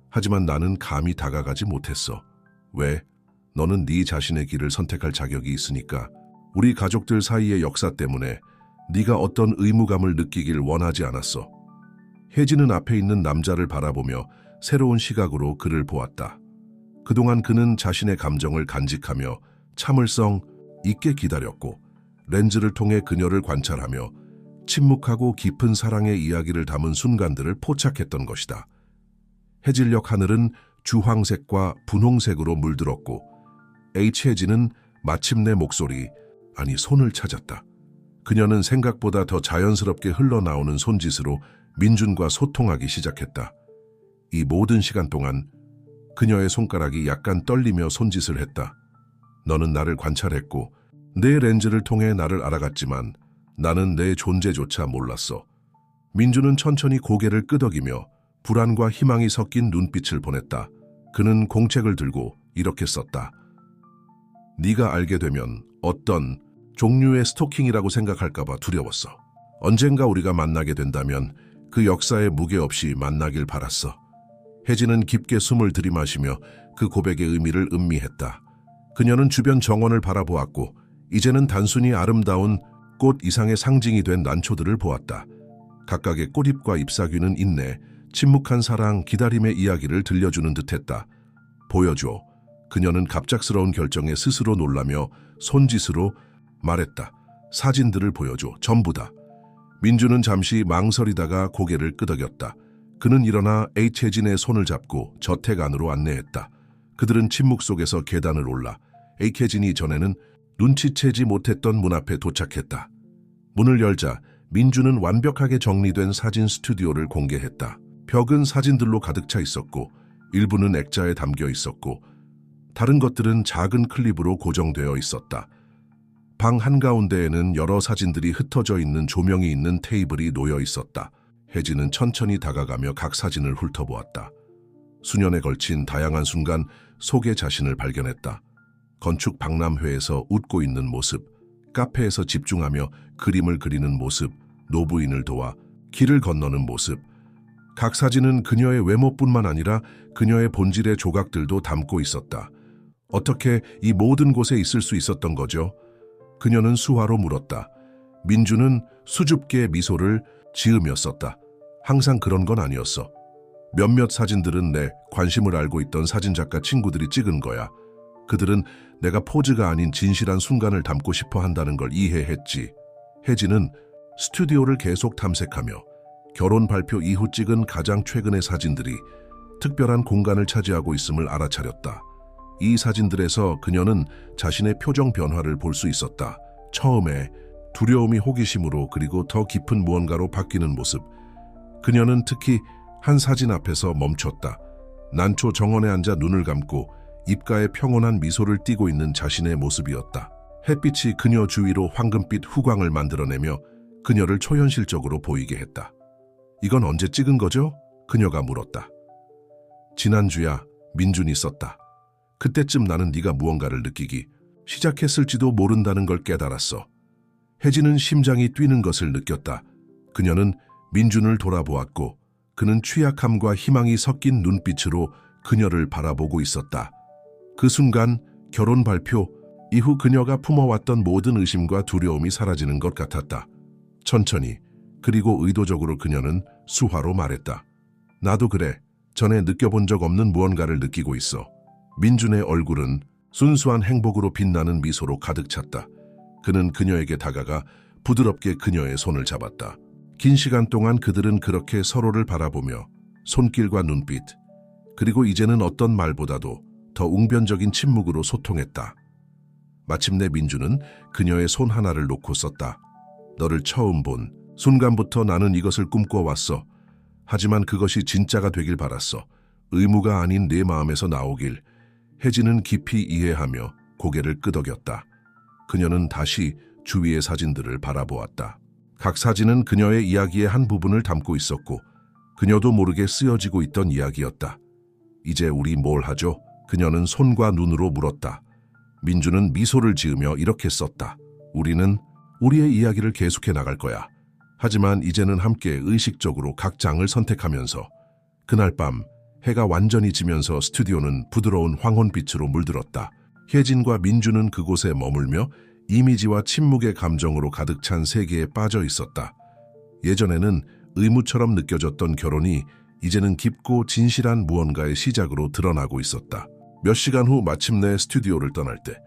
Speaker 1: 하지만 나는 감히 다가가지 못했어. 왜? 너는 네 자신의 길을 선택할 자격이 있으니까. 우리 가족들 사이의 역사 때문에 네가 어떤 의무감을 느끼길 원하지 않았어. 혜진은 앞에 있는 남자를 바라보며 새로운 시각으로 그를 보았다. 그동안 그는 자신의 감정을 간직하며 참을성 있게 기다렸고 렌즈를 통해 그녀를 관찰하며 침묵하고 깊은 사랑의 이야기를 담은 순간들을 포착했던 것이다. 해질녘 하늘은 주황색과 분홍색으로 물들었고 H혜진은 마침내 목소리, 아니 손을 찾았다. 그녀는 생각보다 더 자연스럽게 흘러나오는 손짓으로 민준과 소통하기 시작했다. 이 모든 시간 동안 그녀의 손가락이 약간 떨리며 손짓을 했다. 너는 나를 관찰했고 내 렌즈를 통해 나를 알아갔지만 나는 내 존재조차 몰랐어. 민준은 천천히 고개를 끄덕이며 불안과 희망이 섞인 눈빛을 보냈다. 그는 공책을 들고 이렇게 썼다. 네가 알게 되면 어떤 종류의 스토킹이라고 생각할까봐 두려웠어. 언젠가 우리가 만나게 된다면 그 역사에 무게 없이 만나길 바랐어. 혜진은 깊게 숨을 들이마시며 그 고백의 의미를 음미했다. 그녀는 주변 정원을 바라보았고 이제는 단순히 아름다운 꽃 이상의 상징이 된 난초들을 보았다. 각각의 꽃잎과 잎사귀는 인내, 침묵한 사랑, 기다림의 이야기를 들려주는 듯했다. 보여줘. 그녀는 갑작스러운 결정에 스스로 놀라며 손짓으로 말했다. 사진들을 보여줘. 전부 다. 민준은 잠시 망설이다가 고개를 끄덕였다. 그는 일어나 H혜진의 손을 잡고 저택 안으로 안내했다. 그들은 침묵 속에서 계단을 올라 H혜진이 전에는 눈치채지 못했던 문 앞에 도착했다. 문을 열자 민준은 완벽하게 정리된 사진 스튜디오를 공개했다. 벽은 사진들로 가득 차 있었고 일부는 액자에 담겨 있었고 다른 것들은 작은 클립으로 고정되어 있었다. 방 한가운데에는 여러 사진들이 흩어져 있는 조명이 있는 테이블이 놓여 있었다. 혜진은 천천히 다가가며 각 사진을 훑어보았다. 수년에 걸친 다양한 순간 속의 자신을 발견했다. 건축 박람회에서 웃고 있는 모습, 카페에서 집중하며 그림을 그리는 모습, 노부인을 도와 길을 건너는 모습. 각 사진은 그녀의 외모뿐만 아니라 그녀의 본질의 조각들도 담고 있었다. 어떻게 이 모든 곳에 있을 수 있었던 거죠? 그녀는 수화로 물었다. 민준은 수줍게 미소를 지으며 썼다. 항상 그런 건 아니었어. 몇몇 사진들은 내 관심을 알고 있던 사진작가 친구들이 찍은 거야. 그들은 내가 포즈가 아닌 진실한 순간을 담고 싶어 한다는 걸 이해했지. 혜진은 스튜디오를 계속 탐색하며 결혼 발표 이후 찍은 가장 최근의 사진들이 특별한 공간을 차지하고 있음을 알아차렸다. 이 사진들에서 그녀는 자신의 표정 변화를 볼 수 있었다. 처음에 두려움이 호기심으로 그리고 더 깊은 무언가로 바뀌는 모습. 그녀는 특히 한 사진 앞에서 멈췄다. 난초 정원에 앉아 눈을 감고 입가에 평온한 미소를 띠고 있는 자신의 모습이었다. 햇빛이 그녀 주위로 황금빛 후광을 만들어내며 그녀를 초현실적으로 보이게 했다. 이건 언제 찍은 거죠? 그녀가 물었다. 지난주야, 민준이 썼다. 그때쯤 나는 네가 무언가를 느끼기 시작했을지도 모른다는 걸 깨달았어. 혜진은 심장이 뛰는 것을 느꼈다. 그녀는 민준을 돌아보았고 그는 취약함과 희망이 섞인 눈빛으로 그녀를 바라보고 있었다. 그 순간 결혼 발표 이후 그녀가 품어왔던 모든 의심과 두려움이 사라지는 것 같았다. 천천히 그리고 의도적으로 그녀는 수화로 말했다. 나도 그래. 전에 느껴본 적 없는 무언가를 느끼고 있어. 민준의 얼굴은 순수한 행복으로 빛나는 미소로 가득 찼다. 그는 그녀에게 다가가 부드럽게 그녀의 손을 잡았다. 긴 시간 동안 그들은 그렇게 서로를 바라보며 손길과 눈빛, 그리고 이제는 어떤 말보다도 더 웅변적인 침묵으로 소통했다. 마침내 민주는 그녀의 손 하나를 놓고 썼다. 너를 처음 본 순간부터 나는 이것을 꿈꿔왔어. 하지만 그것이 진짜가 되길 바랐어. 의무가 아닌 내 마음에서 나오길. 혜진은 깊이 이해하며 고개를 끄덕였다. 그녀는 다시 주위의 사진들을 바라보았다. 각 사진은 그녀의 이야기의 한 부분을 담고 있었고 그녀도 모르게 쓰여지고 있던 이야기였다. 이제 우리 뭘 하죠? 그녀는 손과 눈으로 물었다. 민주는 미소를 지으며 이렇게 썼다. 우리는 우리의 이야기를 계속해 나갈 거야. 하지만 이제는 함께 의식적으로 각 장을 선택하면서. 그날 밤 해가 완전히 지면서 스튜디오는 부드러운 황혼빛으로 물들었다. 혜진과 민주는 그곳에 머물며 이미지와 침묵의 감정으로 가득 찬 세계에 빠져 있었다. 예전에는 의무처럼 느껴졌던 결혼이 이제는 깊고 진실한 무언가의 시작으로 드러나고 있었다. 몇 시간 후 마침내 스튜디오를 떠날 때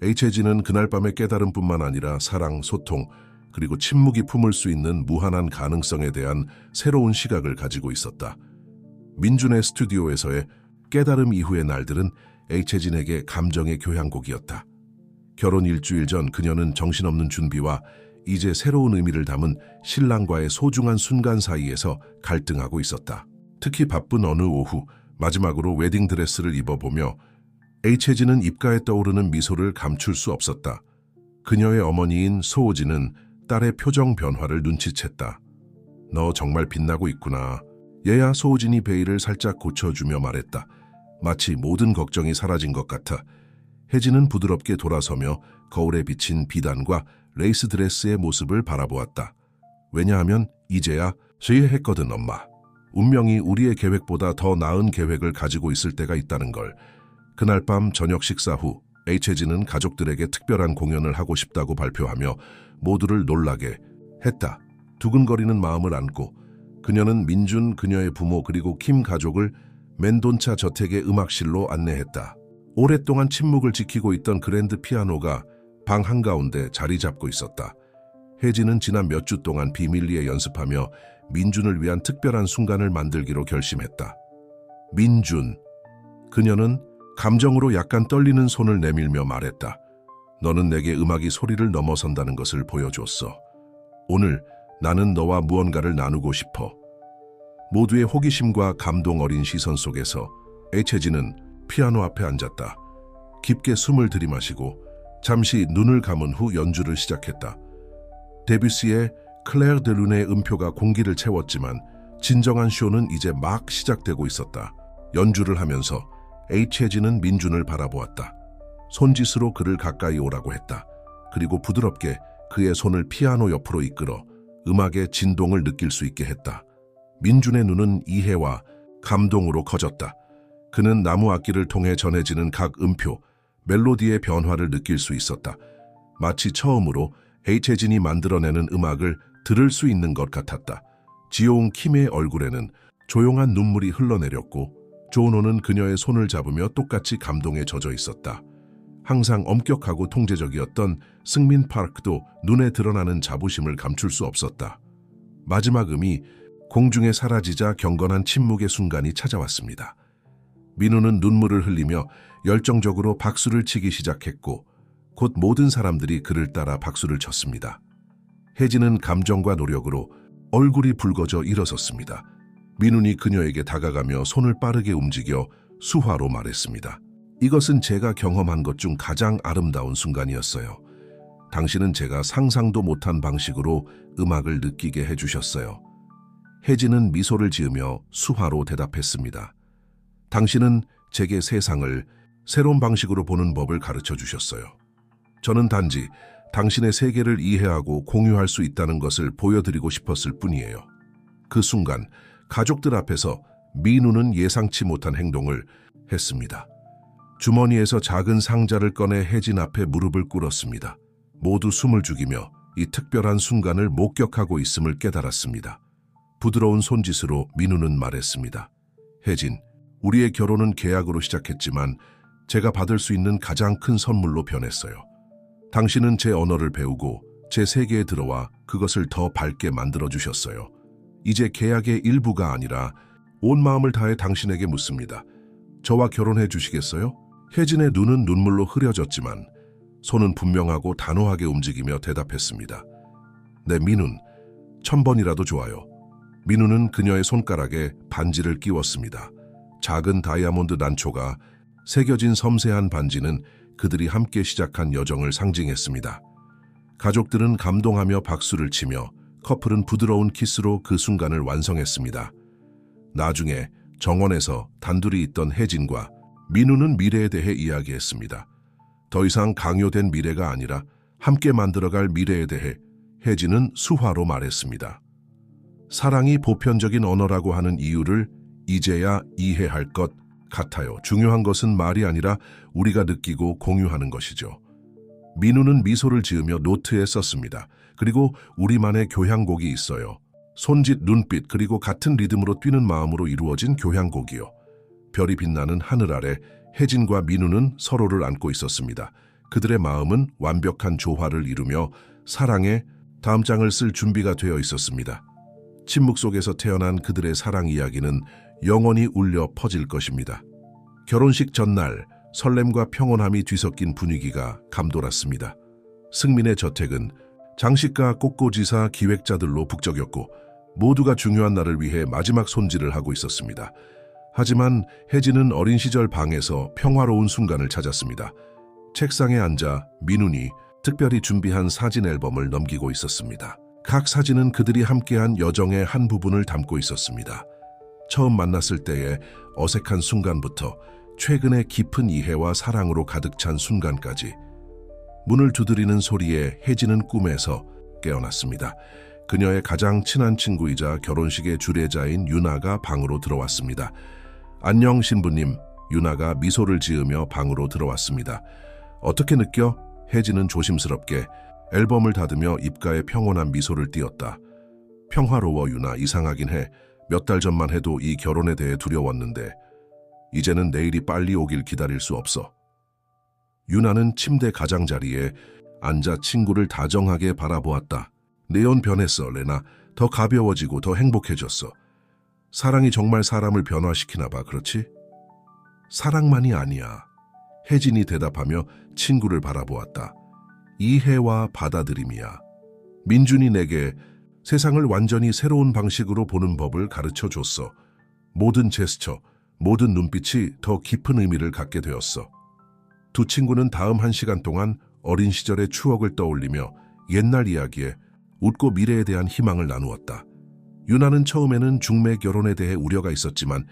Speaker 1: H혜진은 그날 밤의 깨달음뿐만 아니라 사랑, 소통, 그리고 침묵이 품을 수 있는 무한한 가능성에 대한 새로운 시각을 가지고 있었다. 민준의 스튜디오에서의 깨달음 이후의 날들은 H혜진에게 감정의 교향곡이었다. 결혼 일주일 전 그녀는 정신없는 준비와 이제 새로운 의미를 담은 신랑과의 소중한 순간 사이에서 갈등하고 있었다. 특히 바쁜 어느 오후 마지막으로 웨딩드레스를 입어보며 H혜진은 입가에 떠오르는 미소를 감출 수 없었다. 그녀의 어머니인 소오지는 딸의 표정 변화를 눈치챘다. 너 정말 빛나고 있구나. 얘야, 소오진이 베일을 살짝 고쳐주며 말했다. 마치 모든 걱정이 사라진 것 같아. 혜진은 부드럽게 돌아서며 거울에 비친 비단과 레이스 드레스의 모습을 바라보았다. 왜냐하면 이제야 시해했거든, 엄마. 운명이 우리의 계획보다 더 나은 계획을 가지고 있을 때가 있다는 걸. 그날 밤 저녁 식사 후 H혜진은 가족들에게 특별한 공연을 하고 싶다고 발표하며 모두를 놀라게 했다. 두근거리는 마음을 안고 그녀는 민준, 그녀의 부모 그리고 킴 가족을 멘돈차 저택의 음악실로 안내했다. 오랫동안 침묵을 지키고 있던 그랜드 피아노가 방 한가운데 자리 잡고 있었다. 혜진은 지난 몇 주 동안 비밀리에 연습하며 민준을 위한 특별한 순간을 만들기로 결심했다. 민준. 그녀는 감정으로 약간 떨리는 손을 내밀며 말했다. 너는 내게 음악이 소리를 넘어선다는 것을 보여줬어. 오늘 나는 너와 무언가를 나누고 싶어. 모두의 호기심과 감동 어린 시선 속에서 H혜진은 피아노 앞에 앉았다. 깊게 숨을 들이마시고 잠시 눈을 감은 후 연주를 시작했다. 데뷔시의 클레르 드 룬의 음표가 공기를 채웠지만 진정한 쇼는 이제 막 시작되고 있었다. 연주를 하면서 H혜진은 민준을 바라보았다. 손짓으로 그를 가까이 오라고 했다. 그리고 부드럽게 그의 손을 피아노 옆으로 이끌어 음악의 진동을 느낄 수 있게 했다. 민준의 눈은 이해와 감동으로 커졌다. 그는 나무 악기를 통해 전해지는 각 음표, 멜로디의 변화를 느낄 수 있었다. 마치 처음으로 H혜진이 만들어내는 음악을 들을 수 있는 것 같았다. 지여운 킴의 얼굴에는 조용한 눈물이 흘러내렸고 조노는 그녀의 손을 잡으며 똑같이 감동에 젖어 있었다. 항상 엄격하고 통제적이었던 승민 파크도 눈에 드러나는 자부심을 감출 수 없었다. 마지막 음이 공중에 사라지자 경건한 침묵의 순간이 찾아왔습니다. 민우는 눈물을 흘리며 열정적으로 박수를 치기 시작했고 곧 모든 사람들이 그를 따라 박수를 쳤습니다. 혜진은 감정과 노력으로 얼굴이 붉어져 일어섰습니다. 민훈이 그녀에게 다가가며 손을 빠르게 움직여 수화로 말했습니다. 이것은 제가 경험한 것 중 가장 아름다운 순간이었어요. 당신은 제가 상상도 못한 방식으로 음악을 느끼게 해주셨어요. 혜진은 미소를 지으며 수화로 대답했습니다. 당신은 제게 세상을 새로운 방식으로 보는 법을 가르쳐 주셨어요. 저는 단지 당신의 세계를 이해하고 공유할 수 있다는 것을 보여드리고 싶었을 뿐이에요. 그 순간 가족들 앞에서 민우는 예상치 못한 행동을 했습니다. 주머니에서 작은 상자를 꺼내 혜진 앞에 무릎을 꿇었습니다. 모두 숨을 죽이며 이 특별한 순간을 목격하고 있음을 깨달았습니다. 부드러운 손짓으로 민우는 말했습니다. 혜진, 우리의 결혼은 계약으로 시작했지만 제가 받을 수 있는 가장 큰 선물로 변했어요. 당신은 제 언어를 배우고 제 세계에 들어와 그것을 더 밝게 만들어 주셨어요. 이제 계약의 일부가 아니라 온 마음을 다해 당신에게 묻습니다. 저와 결혼해 주시겠어요? 혜진의 눈은 눈물로 흐려졌지만 손은 분명하고 단호하게 움직이며 대답했습니다. 네, 민훈. 1000번이라도 좋아요. 민훈은 그녀의 손가락에 반지를 끼웠습니다. 작은 다이아몬드 난초가 새겨진 섬세한 반지는 그들이 함께 시작한 여정을 상징했습니다. 가족들은 감동하며 박수를 치며 커플은 부드러운 키스로 그 순간을 완성했습니다. 나중에 정원에서 단둘이 있던 혜진과 민우는 미래에 대해 이야기했습니다. 더 이상 강요된 미래가 아니라 함께 만들어갈 미래에 대해 혜진은 수화로 말했습니다. 사랑이 보편적인 언어라고 하는 이유를 이제야 이해할 것 같아요. 중요한 것은 말이 아니라 우리가 느끼고 공유하는 것이죠. 민우는 미소를 지으며 노트에 썼습니다. 그리고 우리만의 교향곡이 있어요. 손짓, 눈빛, 그리고 같은 리듬으로 뛰는 마음으로 이루어진 교향곡이요. 별이 빛나는 하늘 아래 혜진과 민우는 서로를 안고 있었습니다. 그들의 마음은 완벽한 조화를 이루며 사랑의 다음 장을 쓸 준비가 되어 있었습니다. 침묵 속에서 태어난 그들의 사랑 이야기는 영원히 울려 퍼질 것입니다. 결혼식 전날 설렘과 평온함이 뒤섞인 분위기가 감돌았습니다. 승민의 저택은 장식가, 꽃꽂이사, 기획자들로 북적였고 모두가 중요한 날을 위해 마지막 손질을 하고 있었습니다. 하지만 혜진은 어린 시절 방에서 평화로운 순간을 찾았습니다. 책상에 앉아 민훈이 특별히 준비한 사진 앨범을 넘기고 있었습니다. 각 사진은 그들이 함께한 여정의 한 부분을 담고 있었습니다. 처음 만났을 때의 어색한 순간부터 최근의 깊은 이해와 사랑으로 가득 찬 순간까지. 문을 두드리는 소리에 혜진은 꿈에서 깨어났습니다. 그녀의 가장 친한 친구이자 결혼식의 주례자인 유나가 방으로 들어왔습니다. 안녕 신부님. 유나가 미소를 지으며 방으로 들어왔습니다. 어떻게 느껴? 혜진은 조심스럽게 앨범을 닫으며 입가에 평온한 미소를 띄었다. 평화로워 유나. 이상하긴 해. 몇 달 전만 해도 이 결혼에 대해 두려웠는데 이제는 내일이 빨리 오길 기다릴 수 없어. 유나는 침대 가장자리에 앉아 친구를 다정하게 바라보았다. 네온 변했어, 레나. 더 가벼워지고 더 행복해졌어. 사랑이 정말 사람을 변화시키나 봐, 그렇지? 사랑만이 아니야. 혜진이 대답하며 친구를 바라보았다. 이해와 받아들임이야. 민준이 내게 세상을 완전히 새로운 방식으로 보는 법을 가르쳐 줬어. 모든 제스처, 모든 눈빛이 더 깊은 의미를 갖게 되었어. 두 친구는 다음 1시간 동안 어린 시절의 추억을 떠올리며 옛날 이야기에 웃고 미래에 대한 희망을 나누었다. 유나는 처음에는 중매 결혼에 대해 우려가 있었지만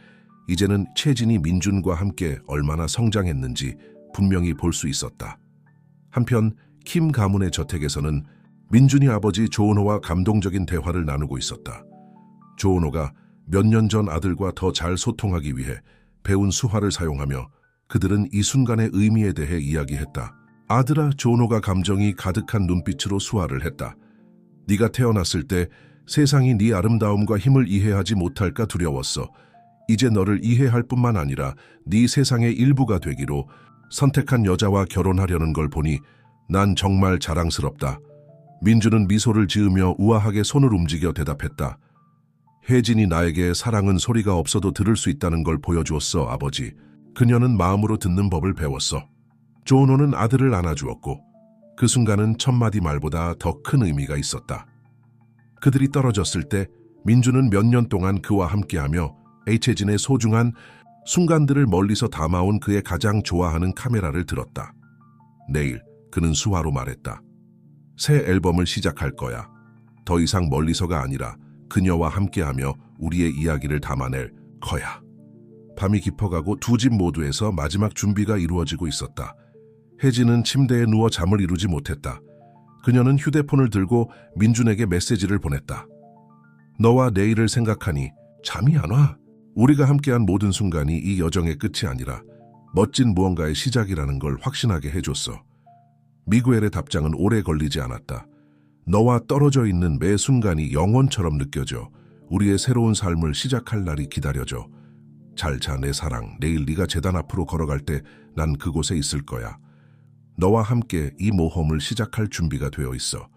Speaker 1: 이제는 채진이 민준과 함께 얼마나 성장했는지 분명히 볼 수 있었다. 한편 킴 가문의 저택에서는 민준이 아버지 조은호와 감동적인 대화를 나누고 있었다. 조은호가 몇 년 전 아들과 더 잘 소통하기 위해 배운 수화를 사용하며 그들은 이 순간의 의미에 대해 이야기했다. 아들아, 조은호가 감정이 가득한 눈빛으로 수화를 했다. 네가 태어났을 때 세상이 네 아름다움과 힘을 이해하지 못할까 두려웠어. 이제 너를 이해할 뿐만 아니라 네 세상의 일부가 되기로 선택한 여자와 결혼하려는 걸 보니 난 정말 자랑스럽다. 민주는 미소를 지으며 우아하게 손을 움직여 대답했다. 혜진이 나에게 사랑은 소리가 없어도 들을 수 있다는 걸 보여주었어, 아버지. 그녀는 마음으로 듣는 법을 배웠어. 조은호는 아들을 안아주었고 그 순간은 1000마디 말보다 더 큰 의미가 있었다. 그들이 떨어졌을 때 민주는 몇 년 동안 그와 함께하며 혜진의 소중한 순간들을 멀리서 담아온 그의 가장 좋아하는 카메라를 들었다. 내일 그는 수화로 말했다. 새 앨범을 시작할 거야. 더 이상 멀리서가 아니라 그녀와 함께하며 우리의 이야기를 담아낼 거야. 밤이 깊어가고 두 집 모두에서 마지막 준비가 이루어지고 있었다. 혜진은 침대에 누워 잠을 이루지 못했다. 그녀는 휴대폰을 들고 민준에게 메시지를 보냈다. 너와 내일을 생각하니 잠이 안 와. 우리가 함께한 모든 순간이 이 여정의 끝이 아니라 멋진 무언가의 시작이라는 걸 확신하게 해줬어. 미구엘의 답장은 오래 걸리지 않았다. 너와 떨어져 있는 매 순간이 영원처럼 느껴져. 우리의 새로운 삶을 시작할 날이 기다려져. 잘 자, 내 사랑. 내일 네가 재단 앞으로 걸어갈 때 난 그곳에 있을 거야. 너와 함께 이 모험을 시작할 준비가 되어 있어.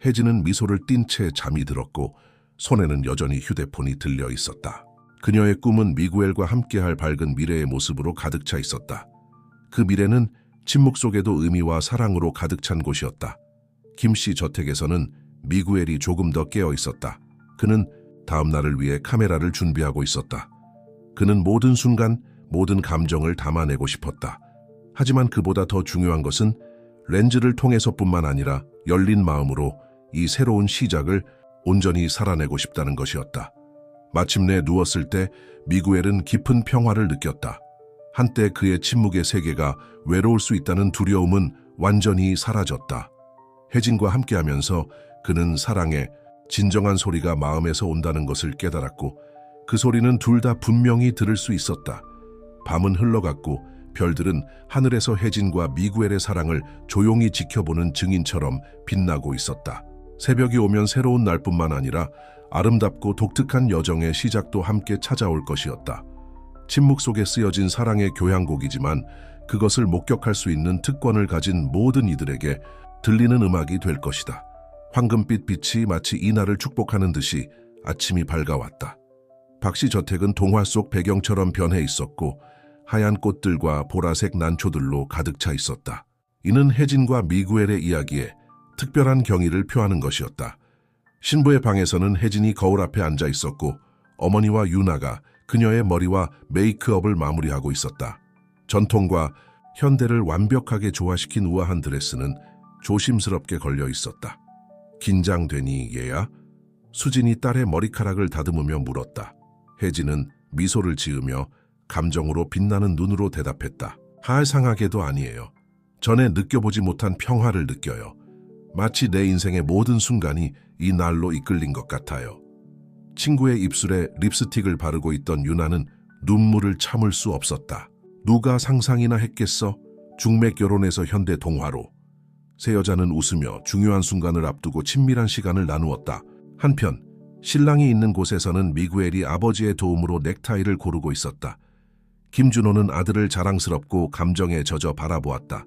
Speaker 1: 혜진은 미소를 띤 채 잠이 들었고 손에는 여전히 휴대폰이 들려 있었다. 그녀의 꿈은 미구엘과 함께할 밝은 미래의 모습으로 가득 차 있었다. 그 미래는 침묵 속에도 의미와 사랑으로 가득 찬 곳이었다. 김씨 저택에서는 미구엘이 조금 더 깨어 있었다. 그는 다음 날을 위해 카메라를 준비하고 있었다. 그는 모든 순간, 모든 감정을 담아내고 싶었다. 하지만 그보다 더 중요한 것은 렌즈를 통해서뿐만 아니라 열린 마음으로 이 새로운 시작을 온전히 살아내고 싶다는 것이었다. 마침내 누웠을 때 미구엘은 깊은 평화를 느꼈다. 한때 그의 침묵의 세계가 외로울 수 있다는 두려움은 완전히 사라졌다. 혜진과 함께하면서 그는 사랑의 진정한 소리가 마음에서 온다는 것을 깨달았고 그 소리는 둘 다 분명히 들을 수 있었다. 밤은 흘러갔고 별들은 하늘에서 혜진과 미구엘의 사랑을 조용히 지켜보는 증인처럼 빛나고 있었다. 새벽이 오면 새로운 날뿐만 아니라 아름답고 독특한 여정의 시작도 함께 찾아올 것이었다. 침묵 속에 쓰여진 사랑의 교향곡이지만 그것을 목격할 수 있는 특권을 가진 모든 이들에게 들리는 음악이 될 것이다. 황금빛 빛이 마치 이날을 축복하는 듯이 아침이 밝아왔다. 박씨 저택은 동화 속 배경처럼 변해 있었고 하얀 꽃들과 보라색 난초들로 가득 차 있었다. 이는 혜진과 미구엘의 이야기에 특별한 경의를 표하는 것이었다. 신부의 방에서는 혜진이 거울 앞에 앉아 있었고 어머니와 유나가 그녀의 머리와 메이크업을 마무리하고 있었다. 전통과 현대를 완벽하게 조화시킨 우아한 드레스는 조심스럽게 걸려 있었다. 긴장되니 얘야? 수진이 딸의 머리카락을 다듬으며 물었다. 혜진은 미소를 지으며 감정으로 빛나는 눈으로 대답했다. 하상하게도 아니에요. 전에 느껴보지 못한 평화를 느껴요. 마치 내 인생의 모든 순간이 이 날로 이끌린 것 같아요. 친구의 입술에 립스틱을 바르고 있던 유나는 눈물을 참을 수 없었다. 누가 상상이나 했겠어? 중매 결혼에서 현대 동화로. 세 여자는 웃으며 중요한 순간을 앞두고 친밀한 시간을 나누었다. 한편 신랑이 있는 곳에서는 미구엘이 아버지의 도움으로 넥타이를 고르고 있었다. 김준호는 아들을 자랑스럽고 감정에 젖어 바라보았다.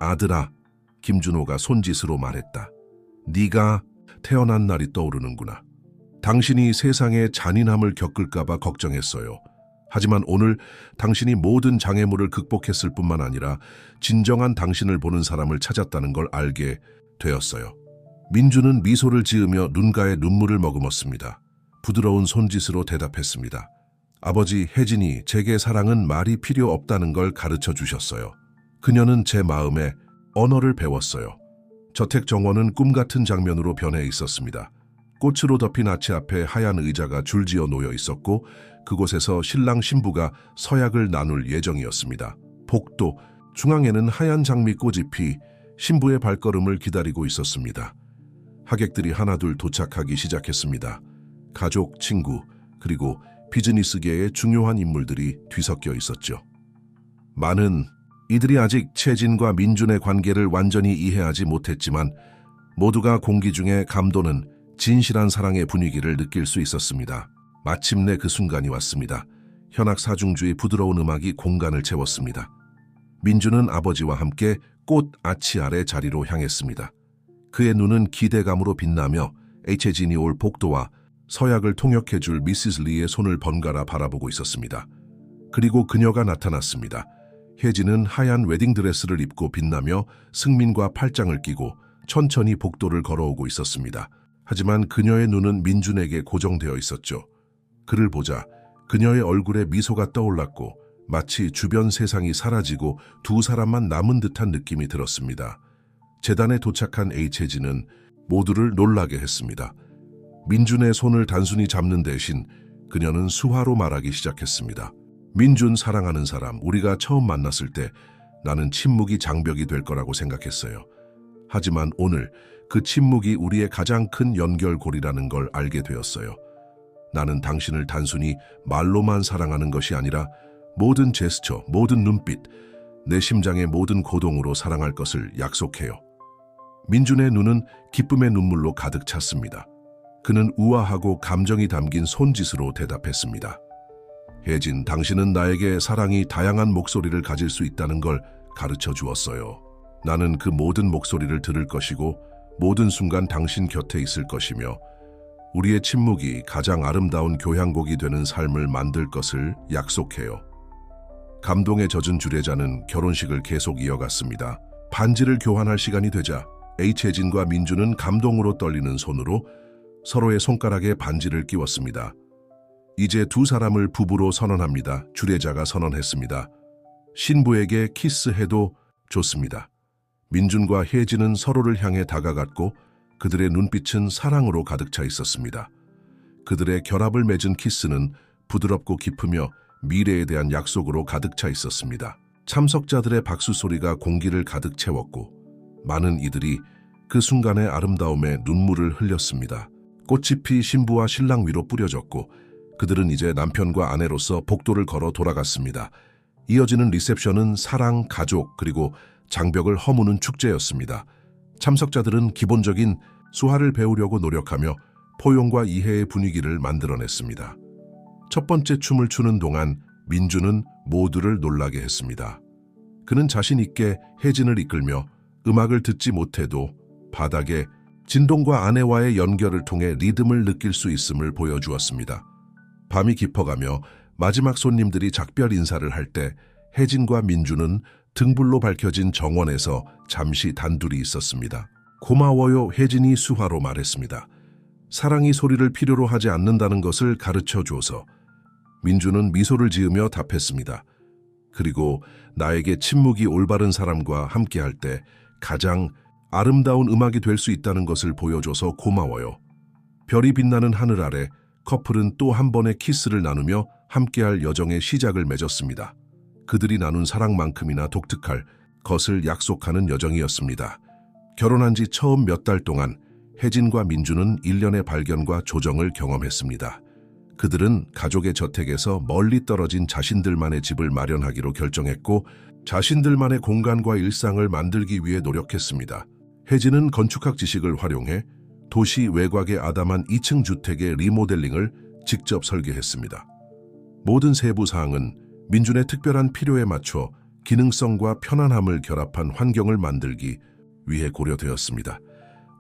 Speaker 1: 아들아, 김준호가 손짓으로 말했다. 네가 태어난 날이 떠오르는구나. 당신이 세상의 잔인함을 겪을까봐 걱정했어요. 하지만 오늘 당신이 모든 장애물을 극복했을 뿐만 아니라 진정한 당신을 보는 사람을 찾았다는 걸 알게 되었어요. 민주는 미소를 지으며 눈가에 눈물을 머금었습니다. 부드러운 손짓으로 대답했습니다. 아버지 혜진이 제게 사랑은 말이 필요 없다는 걸 가르쳐 주셨어요. 그녀는 제 마음에 언어를 배웠어요. 저택 정원은 꿈 같은 장면으로 변해 있었습니다. 꽃으로 덮인 아치 앞에 하얀 의자가 줄지어 놓여 있었고 그곳에서 신랑 신부가 서약을 나눌 예정이었습니다. 복도 중앙에는 하얀 장미꽃잎이 신부의 발걸음을 기다리고 있었습니다. 하객들이 하나둘 도착하기 시작했습니다. 가족, 친구, 그리고 비즈니스계의 중요한 인물들이 뒤섞여 있었죠. 많은 이들이 아직 채진과 민준의 관계를 완전히 이해하지 못했지만 모두가 공기 중에 감도는 진실한 사랑의 분위기를 느낄 수 있었습니다. 마침내 그 순간이 왔습니다. 현악 사중주의 부드러운 음악이 공간을 채웠습니다. 민준은 아버지와 함께 꽃 아치 아래 자리로 향했습니다. 그의 눈은 기대감으로 빛나며 혜진이 올 복도와 서약을 통역해줄 미시스 리의 손을 번갈아 바라보고 있었습니다. 그리고 그녀가 나타났습니다. 혜진은 하얀 웨딩드레스를 입고 빛나며 승민과 팔짱을 끼고 천천히 복도를 걸어오고 있었습니다. 하지만 그녀의 눈은 민준에게 고정되어 있었죠. 그를 보자 그녀의 얼굴에 미소가 떠올랐고 마치 주변 세상이 사라지고 두 사람만 남은 듯한 느낌이 들었습니다. 재단에 도착한 혜진은 모두를 놀라게 했습니다. 민준의 손을 단순히 잡는 대신 그녀는 수화로 말하기 시작했습니다. 민준 사랑하는 사람, 우리가 처음 만났을 때 나는 침묵이 장벽이 될 거라고 생각했어요. 하지만 오늘 그 침묵이 우리의 가장 큰 연결고리라는 걸 알게 되었어요. 나는 당신을 단순히 말로만 사랑하는 것이 아니라 모든 제스처, 모든 눈빛, 내 심장의 모든 고동으로 사랑할 것을 약속해요. 민준의 눈은 기쁨의 눈물로 가득 찼습니다. 그는 우아하고 감정이 담긴 손짓으로 대답했습니다. 혜진, 당신은 나에게 사랑이 다양한 목소리를 가질 수 있다는 걸 가르쳐 주었어요. 나는 그 모든 목소리를 들을 것이고 모든 순간 당신 곁에 있을 것이며 우리의 침묵이 가장 아름다운 교향곡이 되는 삶을 만들 것을 약속해요. 감동에 젖은 주례자는 결혼식을 계속 이어갔습니다. 반지를 교환할 시간이 되자 H혜진과 민주는 감동으로 떨리는 손으로 서로의 손가락에 반지를 끼웠습니다. 이제 두 사람을 부부로 선언합니다. 주례자가 선언했습니다. 신부에게 키스해도 좋습니다. 민준과 혜진은 서로를 향해 다가갔고 그들의 눈빛은 사랑으로 가득 차 있었습니다. 그들의 결합을 맺은 키스는 부드럽고 깊으며 미래에 대한 약속으로 가득 차 있었습니다. 참석자들의 박수 소리가 공기를 가득 채웠고 많은 이들이 그 순간의 아름다움에 눈물을 흘렸습니다. 꽃잎이 신부와 신랑 위로 뿌려졌고 그들은 이제 남편과 아내로서 복도를 걸어 돌아갔습니다. 이어지는 리셉션은 사랑, 가족, 그리고 장벽을 허무는 축제였습니다. 참석자들은 기본적인 수화를 배우려고 노력하며 포용과 이해의 분위기를 만들어냈습니다. 첫 번째 춤을 추는 동안 민주는 모두를 놀라게 했습니다. 그는 자신 있게 혜진을 이끌며 음악을 듣지 못해도 바닥에 진동과 아내와의 연결을 통해 리듬을 느낄 수 있음을 보여주었습니다. 밤이 깊어가며 마지막 손님들이 작별 인사를 할 때 혜진과 민주는 등불로 밝혀진 정원에서 잠시 단둘이 있었습니다. 고마워요, 혜진이 수화로 말했습니다. 사랑이 소리를 필요로 하지 않는다는 것을 가르쳐줘서. 민주는 미소를 지으며 답했습니다. 그리고 나에게 침묵이 올바른 사람과 함께할 때 가장 아름다운 음악이 될 수 있다는 것을 보여줘서 고마워요. 별이 빛나는 하늘 아래 커플은 또 한 번의 키스를 나누며 함께할 여정의 시작을 맺었습니다. 그들이 나눈 사랑만큼이나 독특할 것을 약속하는 여정이었습니다. 결혼한 지 처음 몇 달 동안 혜진과 민주는 일련의 발견과 조정을 경험했습니다. 그들은 가족의 저택에서 멀리 떨어진 자신들만의 집을 마련하기로 결정했고 자신들만의 공간과 일상을 만들기 위해 노력했습니다. 혜진은 건축학 지식을 활용해 도시 외곽의 아담한 2층 주택의 리모델링을 직접 설계했습니다. 모든 세부 사항은 민준의 특별한 필요에 맞춰 기능성과 편안함을 결합한 환경을 만들기 위해 고려되었습니다.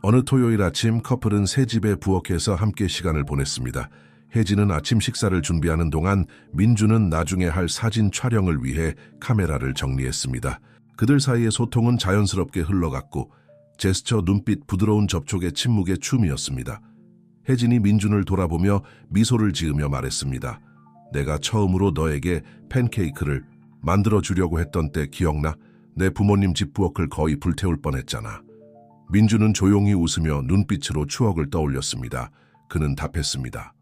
Speaker 1: 어느 토요일 아침 커플은 새 집에 부엌에서 함께 시간을 보냈습니다. 혜진은 아침 식사를 준비하는 동안 민주는 나중에 할 사진 촬영을 위해 카메라를 정리했습니다. 그들 사이의 소통은 자연스럽게 흘러갔고 제스처, 눈빛, 부드러운 접촉의 침묵의 춤이었습니다. 혜진이 민준을 돌아보며 미소를 지으며 말했습니다. 내가 처음으로 너에게 팬케이크를 만들어주려고 했던 때 기억나? 내 부모님 집 부엌을 거의 불태울 뻔했잖아. 민준은 조용히 웃으며 눈빛으로 추억을 떠올렸습니다. 그는 답했습니다.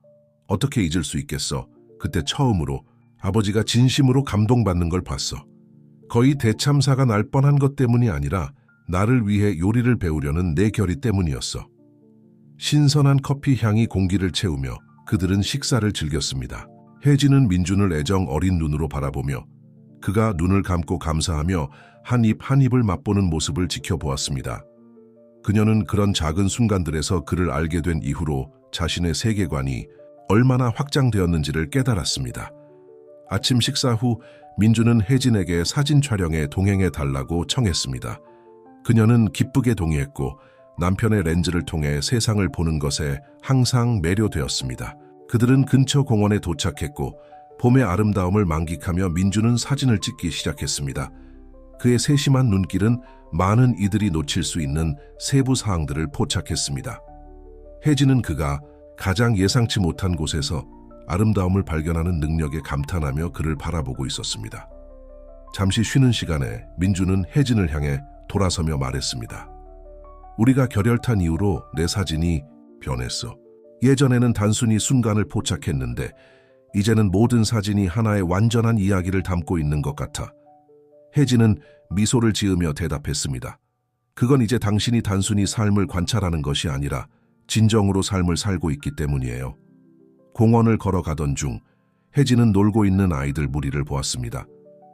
Speaker 1: 어떻게 잊을 수 있겠어? 그때 처음으로 아버지가 진심으로 감동받는 걸 봤어. 거의 대참사가 날 뻔한 것 때문이 아니라 나를 위해 요리를 배우려는 내 결의 때문이었어. 신선한 커피 향이 공기를 채우며 그들은 식사를 즐겼습니다. 혜진은 민준을 애정 어린 눈으로 바라보며 그가 눈을 감고 감사하며 한 입 한 입을 맛보는 모습을 지켜보았습니다. 그녀는 그런 작은 순간들에서 그를 알게 된 이후로 자신의 세계관이 얼마나 확장되었는지를 깨달았습니다. 아침 식사 후 민주는 혜진에게 사진 촬영에 동행해 달라고 청했습니다. 그녀는 기쁘게 동의했고 남편의 렌즈를 통해 세상을 보는 것에 항상 매료되었습니다. 그들은 근처 공원에 도착했고 봄의 아름다움을 만끽하며 민주는 사진을 찍기 시작했습니다. 그의 세심한 눈길은 많은 이들이 놓칠 수 있는 세부 사항들을 포착했습니다. 혜진은 그가 가장 예상치 못한 곳에서 아름다움을 발견하는 능력에 감탄하며 그를 바라보고 있었습니다. 잠시 쉬는 시간에 민주는 혜진을 향해 돌아서며 말했습니다. 우리가 결혈탄 이후로 내 사진이 변했어. 예전에는 단순히 순간을 포착했는데 이제는 모든 사진이 하나의 완전한 이야기를 담고 있는 것 같아. 혜진은 미소를 지으며 대답했습니다. 그건 이제 당신이 단순히 삶을 관찰하는 것이 아니라 진정으로 삶을 살고 있기 때문이에요. 공원을 걸어가던 중 혜진은 놀고 있는 아이들 무리를 보았습니다.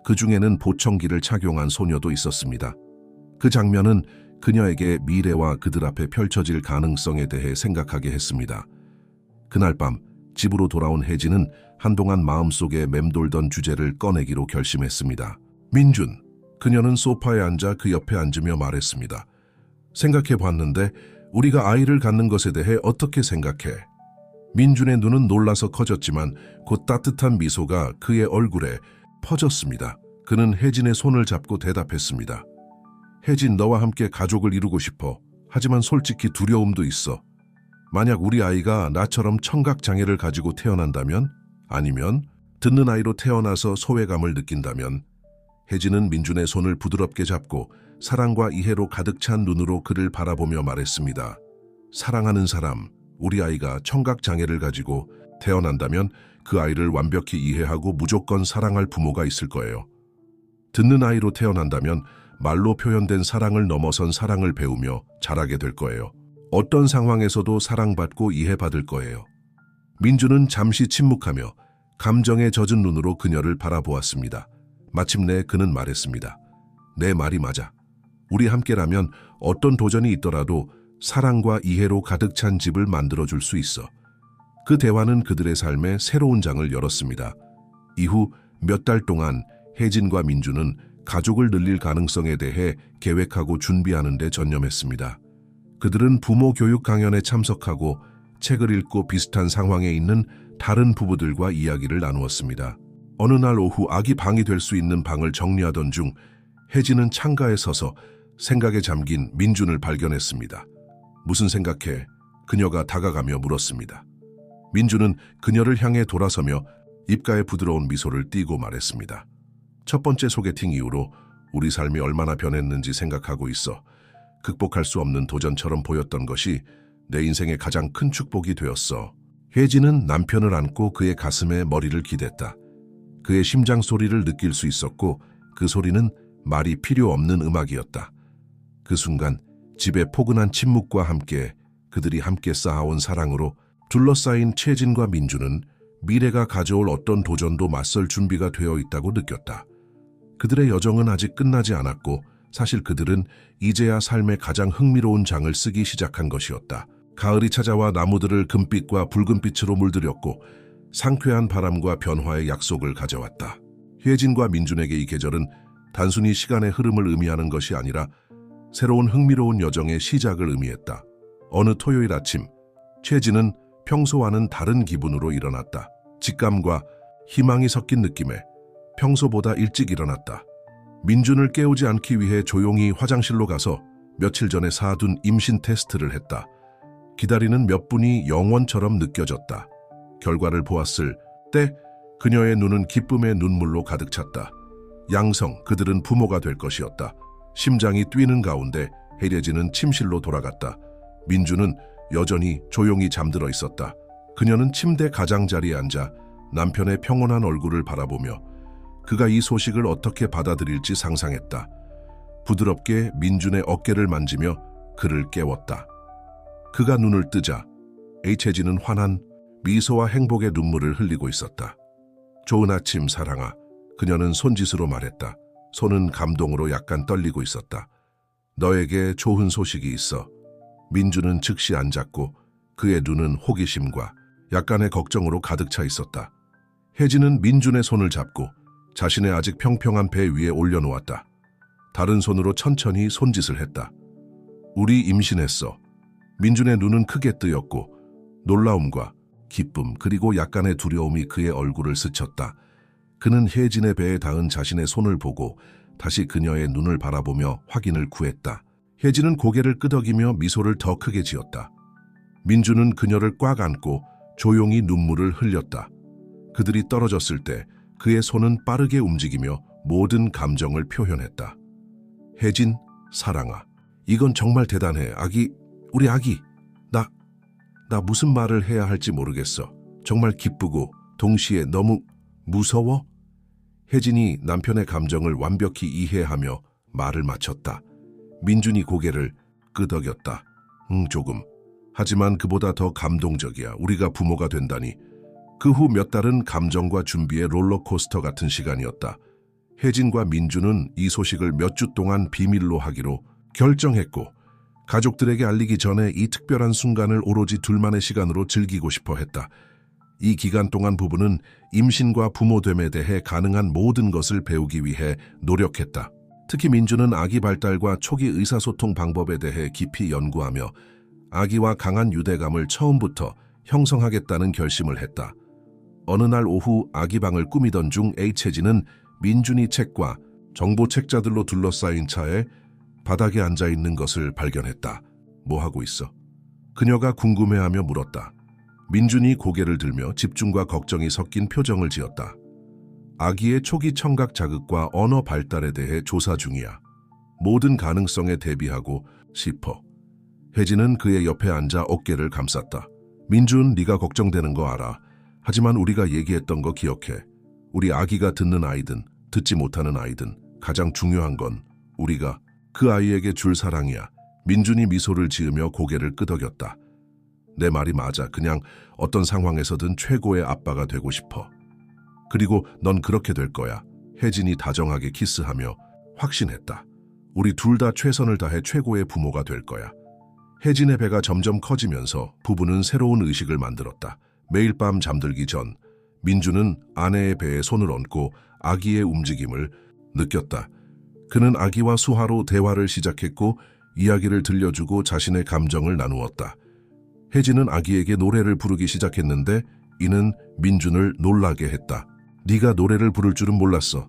Speaker 1: 그 중에는 보청기를 착용한 소녀도 있었습니다. 그 장면은 그녀에게 미래와 그들 앞에 펼쳐질 가능성에 대해 생각하게 했습니다. 그날 밤 집으로 돌아온 혜진은 한동안 마음속에 맴돌던 주제를 꺼내기로 결심했습니다. 민준, 그녀는 소파에 앉아 그 옆에 앉으며 말했습니다. 생각해 봤는데 우리가 아이를 갖는 것에 대해 어떻게 생각해? 민준의 눈은 놀라서 커졌지만 곧 따뜻한 미소가 그의 얼굴에 퍼졌습니다. 그는 혜진의 손을 잡고 대답했습니다. 혜진, 너와 함께 가족을 이루고 싶어. 하지만 솔직히 두려움도 있어. 만약 우리 아이가 나처럼 청각장애를 가지고 태어난다면? 아니면 듣는 아이로 태어나서 소외감을 느낀다면? 혜진은 민준의 손을 부드럽게 잡고 사랑과 이해로 가득 찬 눈으로 그를 바라보며 말했습니다. 사랑하는 사람, 우리 아이가 청각장애를 가지고 태어난다면 그 아이를 완벽히 이해하고 무조건 사랑할 부모가 있을 거예요. 듣는 아이로 태어난다면 말로 표현된 사랑을 넘어선 사랑을 배우며 자라게 될 거예요. 어떤 상황에서도 사랑받고 이해받을 거예요. 민준은 잠시 침묵하며 감정에 젖은 눈으로 그녀를 바라보았습니다. 마침내 그는 말했습니다. 내 말이 맞아. 우리 함께라면 어떤 도전이 있더라도 사랑과 이해로 가득 찬 집을 만들어줄 수 있어. 그 대화는 그들의 삶에 새로운 장을 열었습니다. 이후 몇 달 동안 혜진과 민준은 가족을 늘릴 가능성에 대해 계획하고 준비하는 데 전념했습니다. 그들은 부모 교육 강연에 참석하고 책을 읽고 비슷한 상황에 있는 다른 부부들과 이야기를 나누었습니다. 어느 날 오후 아기 방이 될 수 있는 방을 정리하던 중 혜진은 창가에 서서 생각에 잠긴 민준을 발견했습니다. 무슨 생각해? 그녀가 다가가며 물었습니다. 민준은 그녀를 향해 돌아서며 입가에 부드러운 미소를 띠고 말했습니다. 첫 번째 소개팅 이후로 우리 삶이 얼마나 변했는지 생각하고 있어. 극복할 수 없는 도전처럼 보였던 것이 내 인생의 가장 큰 축복이 되었어. 혜진은 남편을 안고 그의 가슴에 머리를 기댔다. 그의 심장 소리를 느낄 수 있었고 그 소리는 말이 필요 없는 음악이었다. 그 순간 집의 포근한 침묵과 함께 그들이 함께 쌓아온 사랑으로 둘러싸인 채진과 민준은 미래가 가져올 어떤 도전도 맞설 준비가 되어 있다고 느꼈다. 그들의 여정은 아직 끝나지 않았고 사실 그들은 이제야 삶의 가장 흥미로운 장을 쓰기 시작한 것이었다. 가을이 찾아와 나무들을 금빛과 붉은빛으로 물들였고 상쾌한 바람과 변화의 약속을 가져왔다. 혜진과 민준에게 이 계절은 단순히 시간의 흐름을 의미하는 것이 아니라 새로운 흥미로운 여정의 시작을 의미했다. 어느 토요일 아침, 채진은 평소와는 다른 기분으로 일어났다. 직감과 희망이 섞인 느낌에 평소보다 일찍 일어났다. 민준을 깨우지 않기 위해 조용히 화장실로 가서 며칠 전에 사둔 임신 테스트를 했다. 기다리는 몇 분이 영원처럼 느껴졌다. 결과를 보았을 때 그녀의 눈은 기쁨의 눈물로 가득 찼다. 양성, 그들은 부모가 될 것이었다. 심장이 뛰는 가운데 혜진은 침실로 돌아갔다. 민준은 여전히 조용히 잠들어 있었다. 그녀는 침대 가장자리에 앉아 남편의 평온한 얼굴을 바라보며 그가 이 소식을 어떻게 받아들일지 상상했다. 부드럽게 민준의 어깨를 만지며 그를 깨웠다. 그가 눈을 뜨자 혜진은 환한 미소와 행복의 눈물을 흘리고 있었다. 좋은 아침 사랑아. 그녀는 손짓으로 말했다. 손은 감동으로 약간 떨리고 있었다. 너에게 좋은 소식이 있어. 민준은 즉시 앉았고 그의 눈은 호기심과 약간의 걱정으로 가득 차 있었다. 혜진은 민준의 손을 잡고 자신의 아직 평평한 배 위에 올려놓았다. 다른 손으로 천천히 손짓을 했다. 우리 임신했어. 민준의 눈은 크게 뜨였고 놀라움과 기쁨 그리고 약간의 두려움이 그의 얼굴을 스쳤다. 그는 혜진의 배에 닿은 자신의 손을 보고 다시 그녀의 눈을 바라보며 확인을 구했다. 혜진은 고개를 끄덕이며 미소를 더 크게 지었다. 민준은 그녀를 꽉 안고 조용히 눈물을 흘렸다. 그들이 떨어졌을 때 그의 손은 빠르게 움직이며 모든 감정을 표현했다. 혜진, 사랑아. 이건 정말 대단해. 우리 아기. 나 무슨 말을 해야 할지 모르겠어. 정말 기쁘고 동시에 너무 무서워? 혜진이 남편의 감정을 완벽히 이해하며 말을 마쳤다. 민준이 고개를 끄덕였다. 조금. 하지만 그보다 더 감동적이야. 우리가 부모가 된다니. 그 후 몇 달은 감정과 준비의 롤러코스터 같은 시간이었다. 혜진과 민준은 이 소식을 몇 주 동안 비밀로 하기로 결정했고 가족들에게 알리기 전에 이 특별한 순간을 오로지 둘만의 시간으로 즐기고 싶어 했다. 이 기간 동안 부부는 임신과 부모됨에 대해 가능한 모든 것을 배우기 위해 노력했다. 특히 민주는 아기 발달과 초기 의사소통 방법에 대해 깊이 연구하며 아기와 강한 유대감을 처음부터 형성하겠다는 결심을 했다. 어느 날 오후 아기 방을 꾸미던 중 H혜진은 민준이 책과 정보 책자들로 둘러싸인 차에 바닥에 앉아 있는 것을 발견했다. 뭐 하고 있어? 그녀가 궁금해하며 물었다. 민준이 고개를 들며 집중과 걱정이 섞인 표정을 지었다. 아기의 초기 청각 자극과 언어 발달에 대해 조사 중이야. 모든 가능성에 대비하고 싶어. 혜진은 그의 옆에 앉아 어깨를 감쌌다. 민준, 네가 걱정되는 거 알아. 하지만 우리가 얘기했던 거 기억해. 우리 아기가 듣는 아이든 듣지 못하는 아이든 가장 중요한 건 우리가 그 아이에게 줄 사랑이야. 민준이 미소를 지으며 고개를 끄덕였다. 내 말이 맞아. 그냥 어떤 상황에서든 최고의 아빠가 되고 싶어. 그리고 넌 그렇게 될 거야. 혜진이 다정하게 키스하며 확신했다. 우리 둘 다 최선을 다해 최고의 부모가 될 거야. 혜진의 배가 점점 커지면서 부부는 새로운 의식을 만들었다. 매일 밤 잠들기 전 민주는 아내의 배에 손을 얹고 아기의 움직임을 느꼈다. 그는 아기와 수화로 대화를 시작했고 이야기를 들려주고 자신의 감정을 나누었다. 혜진은 아기에게 노래를 부르기 시작했는데 이는 민준을 놀라게 했다. 네가 노래를 부를 줄은 몰랐어.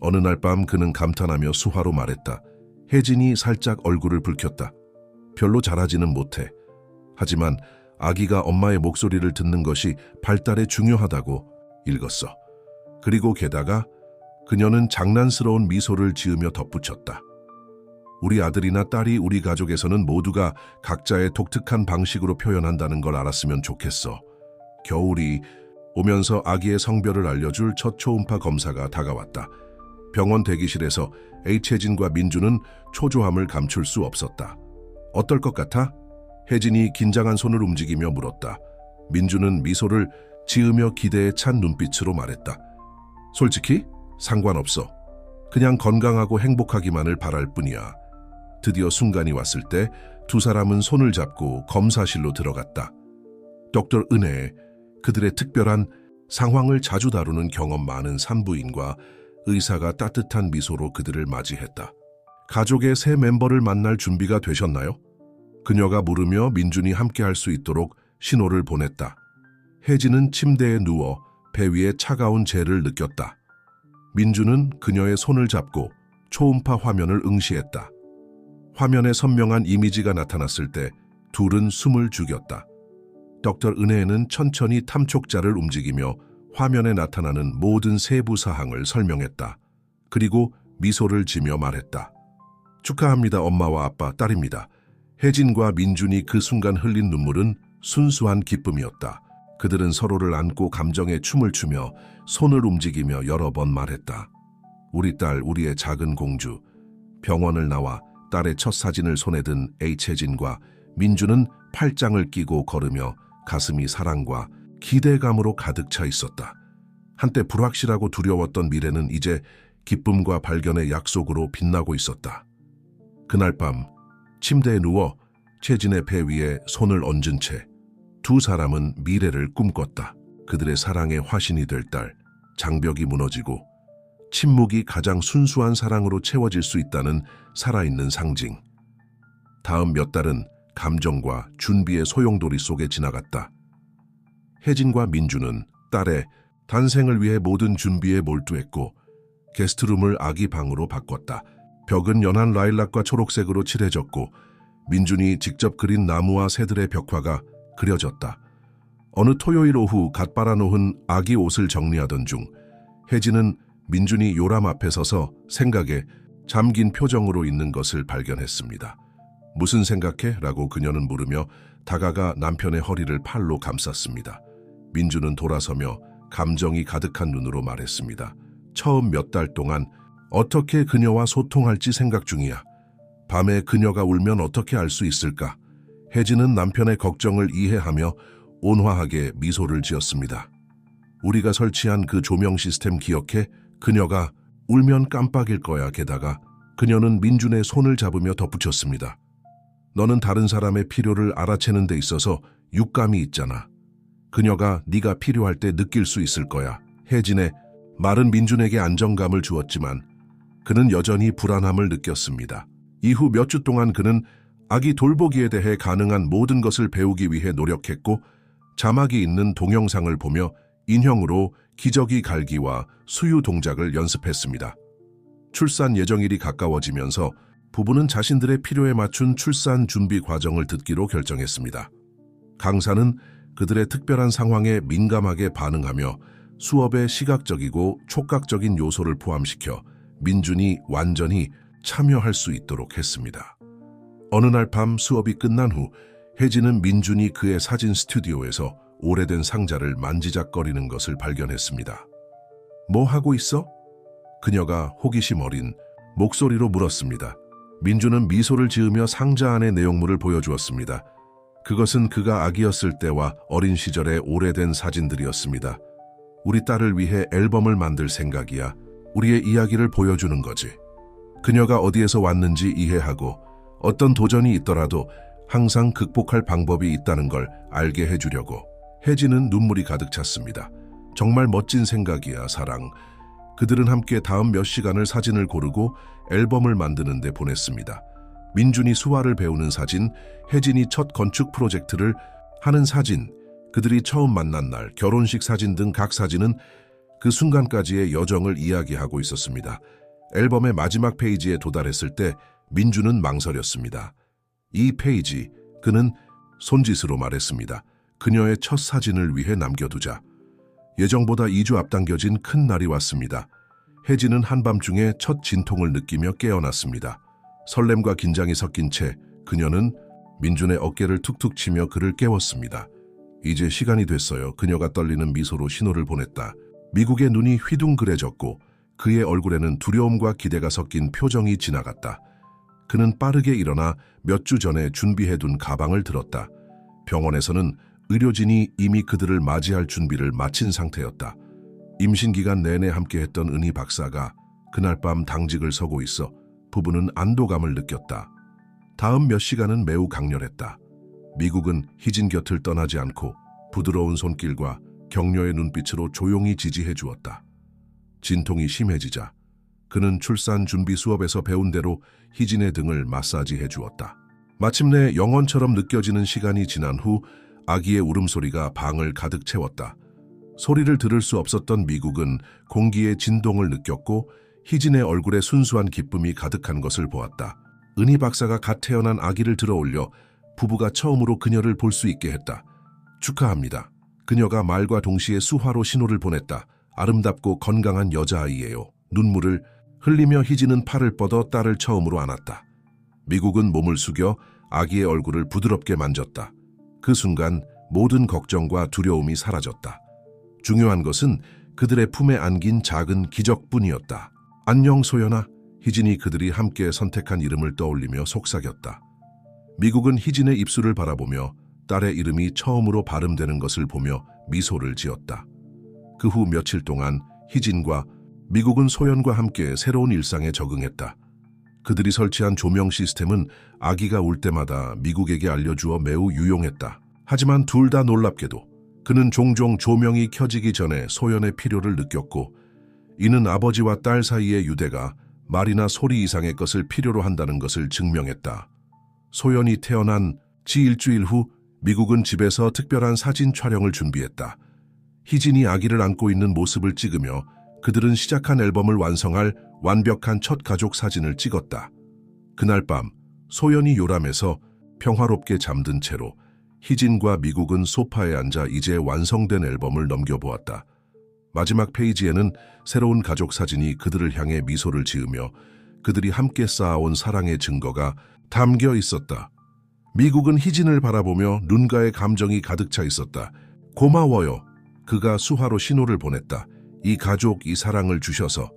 Speaker 1: 어느 날 밤 그는 감탄하며 수화로 말했다. 혜진이 살짝 얼굴을 붉혔다. 별로 잘하지는 못해. 하지만 아기가 엄마의 목소리를 듣는 것이 발달에 중요하다고 읽었어. 그리고 게다가 그녀는 장난스러운 미소를 지으며 덧붙였다. 우리 아들이나 딸이 우리 가족에서는 모두가 각자의 독특한 방식으로 표현한다는 걸 알았으면 좋겠어. 겨울이 오면서 아기의 성별을 알려줄 첫 초음파 검사가 다가왔다. 병원 대기실에서 H혜진과 민주는 초조함을 감출 수 없었다. 어떨 것 같아? 혜진이 긴장한 손을 움직이며 물었다. 민주는 미소를 지으며 기대에 찬 눈빛으로 말했다. 솔직히 상관없어. 그냥 건강하고 행복하기만을 바랄 뿐이야. 드디어 순간이 왔을 때 두 사람은 손을 잡고 검사실로 들어갔다. 덕터 은혜, 그들의 특별한 상황을 자주 다루는 경험 많은 산부인과 의사가 따뜻한 미소로 그들을 맞이했다. 가족의 새 멤버를 만날 준비가 되셨나요? 그녀가 물으며 민준이 함께할 수 있도록 신호를 보냈다. 혜진은 침대에 누워 배 위에 차가운 재를 느꼈다. 민준은 그녀의 손을 잡고 초음파 화면을 응시했다. 화면에 선명한 이미지가 나타났을 때 둘은 숨을 죽였다. 덕터 은혜는 천천히 탐촉자를 움직이며 화면에 나타나는 모든 세부 사항을 설명했다. 그리고 미소를 지며 말했다. 축하합니다. 엄마와 아빠, 딸입니다. 혜진과 민준이 그 순간 흘린 눈물은 순수한 기쁨이었다. 그들은 서로를 안고 감정에 춤을 추며 손을 움직이며 여러 번 말했다. 우리 딸, 우리의 작은 공주. 병원을 나와 딸의 첫 사진을 손에 든 H혜진과 민주는 팔짱을 끼고 걸으며 가슴이 사랑과 기대감으로 가득 차 있었다. 한때 불확실하고 두려웠던 미래는 이제 기쁨과 발견의 약속으로 빛나고 있었다. 그날 밤 침대에 누워 채진의 배 위에 손을 얹은 채 두 사람은 미래를 꿈꿨다. 그들의 사랑의 화신이 될 딸, 장벽이 무너지고 침묵이 가장 순수한 사랑으로 채워질 수 있다는 살아있는 상징. 다음 몇 달은 감정과 준비의 소용돌이 속에 지나갔다. 혜진과 민주는 딸의 탄생을 위해 모든 준비에 몰두했고 게스트룸을 아기 방으로 바꿨다. 벽은 연한 라일락과 초록색으로 칠해졌고 민준이 직접 그린 나무와 새들의 벽화가 그려졌다. 어느 토요일 오후 갓 빨아놓은 아기 옷을 정리하던 중 혜진은 민준이 요람 앞에 서서 생각에 잠긴 표정으로 있는 것을 발견했습니다. 무슨 생각해? 라고 그녀는 물으며 다가가 남편의 허리를 팔로 감쌌습니다. 민준은 돌아서며 감정이 가득한 눈으로 말했습니다. 처음 몇 달 동안 어떻게 그녀와 소통할지 생각 중이야. 밤에 그녀가 울면 어떻게 알 수 있을까? 혜진은 남편의 걱정을 이해하며 온화하게 미소를 지었습니다. 우리가 설치한 그 조명 시스템 기억해? 그녀가 울면 깜빡일 거야. 게다가 그녀는 민준의 손을 잡으며 덧붙였습니다. 너는 다른 사람의 필요를 알아채는 데 있어서 육감이 있잖아. 그녀가 네가 필요할 때 느낄 수 있을 거야. 혜진의 말은 민준에게 안정감을 주었지만 그는 여전히 불안함을 느꼈습니다. 이후 몇 주 동안 그는 아기 돌보기에 대해 가능한 모든 것을 배우기 위해 노력했고 자막이 있는 동영상을 보며 인형으로 기저귀 갈기와 수유 동작을 연습했습니다. 출산 예정일이 가까워지면서 부부는 자신들의 필요에 맞춘 출산 준비 과정을 듣기로 결정했습니다. 강사는 그들의 특별한 상황에 민감하게 반응하며 수업에 시각적이고 촉각적인 요소를 포함시켜 민준이 완전히 참여할 수 있도록 했습니다. 어느 날 밤 수업이 끝난 후 혜진은 민준이 그의 사진 스튜디오에서 오래된 상자를 만지작거리는 것을 발견했습니다. 뭐 하고 있어? 그녀가 호기심 어린 목소리로 물었습니다. 민준은 미소를 지으며 상자 안의 내용물을 보여주었습니다. 그것은 그가 아기였을 때와 어린 시절의 오래된 사진들이었습니다. 우리 딸을 위해 앨범을 만들 생각이야. 우리의 이야기를 보여주는 거지. 그녀가 어디에서 왔는지 이해하고 어떤 도전이 있더라도 항상 극복할 방법이 있다는 걸 알게 해주려고. 혜진은 눈물이 가득 찼습니다. 정말 멋진 생각이야, 사랑. 그들은 함께 다음 몇 시간을 사진을 고르고 앨범을 만드는 데 보냈습니다. 민준이 수화를 배우는 사진, 혜진이 첫 건축 프로젝트를 하는 사진, 그들이 처음 만난 날, 결혼식 사진 등 각 사진은 그 순간까지의 여정을 이야기하고 있었습니다. 앨범의 마지막 페이지에 도달했을 때 민준은 망설였습니다. 이 페이지, 그는 손짓으로 말했습니다. 그녀의 첫 사진을 위해 남겨두자. 예정보다 2주 앞당겨진 큰 날이 왔습니다. 혜진은 한밤중에 첫 진통을 느끼며 깨어났습니다. 설렘과 긴장이 섞인 채 그녀는 민준의 어깨를 툭툭 치며 그를 깨웠습니다. 이제 시간이 됐어요. 그녀가 떨리는 미소로 신호를 보냈다. 미국의 눈이 휘둥그레졌고 그의 얼굴에는 두려움과 기대가 섞인 표정이 지나갔다. 그는 빠르게 일어나 몇 주 전에 준비해둔 가방을 들었다. 병원에서는 의료진이 이미 그들을 맞이할 준비를 마친 상태였다. 임신 기간 내내 함께했던 은희 박사가 그날 밤 당직을 서고 있어 부부는 안도감을 느꼈다. 다음 몇 시간은 매우 강렬했다. 미국은 희진 곁을 떠나지 않고 부드러운 손길과 격려의 눈빛으로 조용히 지지해 주었다. 진통이 심해지자 그는 출산 준비 수업에서 배운 대로 희진의 등을 마사지해 주었다. 마침내 영원처럼 느껴지는 시간이 지난 후 아기의 울음소리가 방을 가득 채웠다. 소리를 들을 수 없었던 미국은 공기의 진동을 느꼈고 희진의 얼굴에 순수한 기쁨이 가득한 것을 보았다. 은희 박사가 갓 태어난 아기를 들어올려 부부가 처음으로 그녀를 볼 수 있게 했다. 축하합니다. 그녀가 말과 동시에 수화로 신호를 보냈다. 아름답고 건강한 여자아이예요. 눈물을 흘리며 희진은 팔을 뻗어 딸을 처음으로 안았다. 미국은 몸을 숙여 아기의 얼굴을 부드럽게 만졌다. 그 순간 모든 걱정과 두려움이 사라졌다. 중요한 것은 그들의 품에 안긴 작은 기적뿐이었다. 안녕 소연아. 희진이 그들이 함께 선택한 이름을 떠올리며 속삭였다. 미국은 희진의 입술을 바라보며 딸의 이름이 처음으로 발음되는 것을 보며 미소를 지었다. 그 후 며칠 동안 희진과 미국은 소연과 함께 새로운 일상에 적응했다. 그들이 설치한 조명 시스템은 아기가 울 때마다 미국에게 알려주어 매우 유용했다. 하지만 둘 다 놀랍게도 그는 종종 조명이 켜지기 전에 소연의 필요를 느꼈고 이는 아버지와 딸 사이의 유대가 말이나 소리 이상의 것을 필요로 한다는 것을 증명했다. 소연이 태어난 지 일주일 후 미국은 집에서 특별한 사진 촬영을 준비했다. 희진이 아기를 안고 있는 모습을 찍으며 그들은 시작한 앨범을 완성할 완벽한 첫 가족 사진을 찍었다. 그날 밤 소연이 요람해서 평화롭게 잠든 채로 희진과 미국은 소파에 앉아 이제 완성된 앨범을 넘겨보았다. 마지막 페이지에는 새로운 가족 사진이 그들을 향해 미소를 지으며 그들이 함께 쌓아온 사랑의 증거가 담겨 있었다. 미국은 희진을 바라보며 눈가에 감정이 가득 차 있었다. 고마워요. 그가 수화로 신호를 보냈다. 이 가족, 이 사랑을 주셔서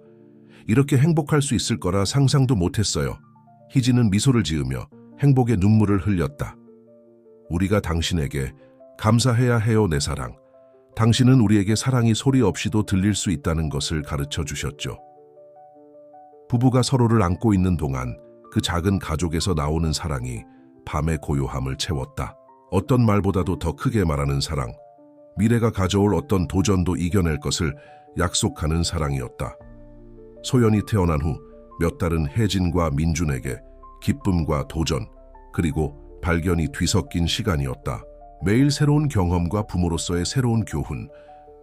Speaker 1: 이렇게 행복할 수 있을 거라 상상도 못했어요. 희진은 미소를 지으며 행복의 눈물을 흘렸다. 우리가 당신에게 감사해야 해요, 내 사랑. 당신은 우리에게 사랑이 소리 없이도 들릴 수 있다는 것을 가르쳐 주셨죠. 부부가 서로를 안고 있는 동안 그 작은 가족에서 나오는 사랑이 밤의 고요함을 채웠다. 어떤 말보다도 더 크게 말하는 사랑, 미래가 가져올 어떤 도전도 이겨낼 것을 약속하는 사랑이었다. 소연이 태어난 후 몇 달은 혜진과 민준에게 기쁨과 도전, 그리고 발견이 뒤섞인 시간이었다. 매일 새로운 경험과 부모로서의 새로운 교훈,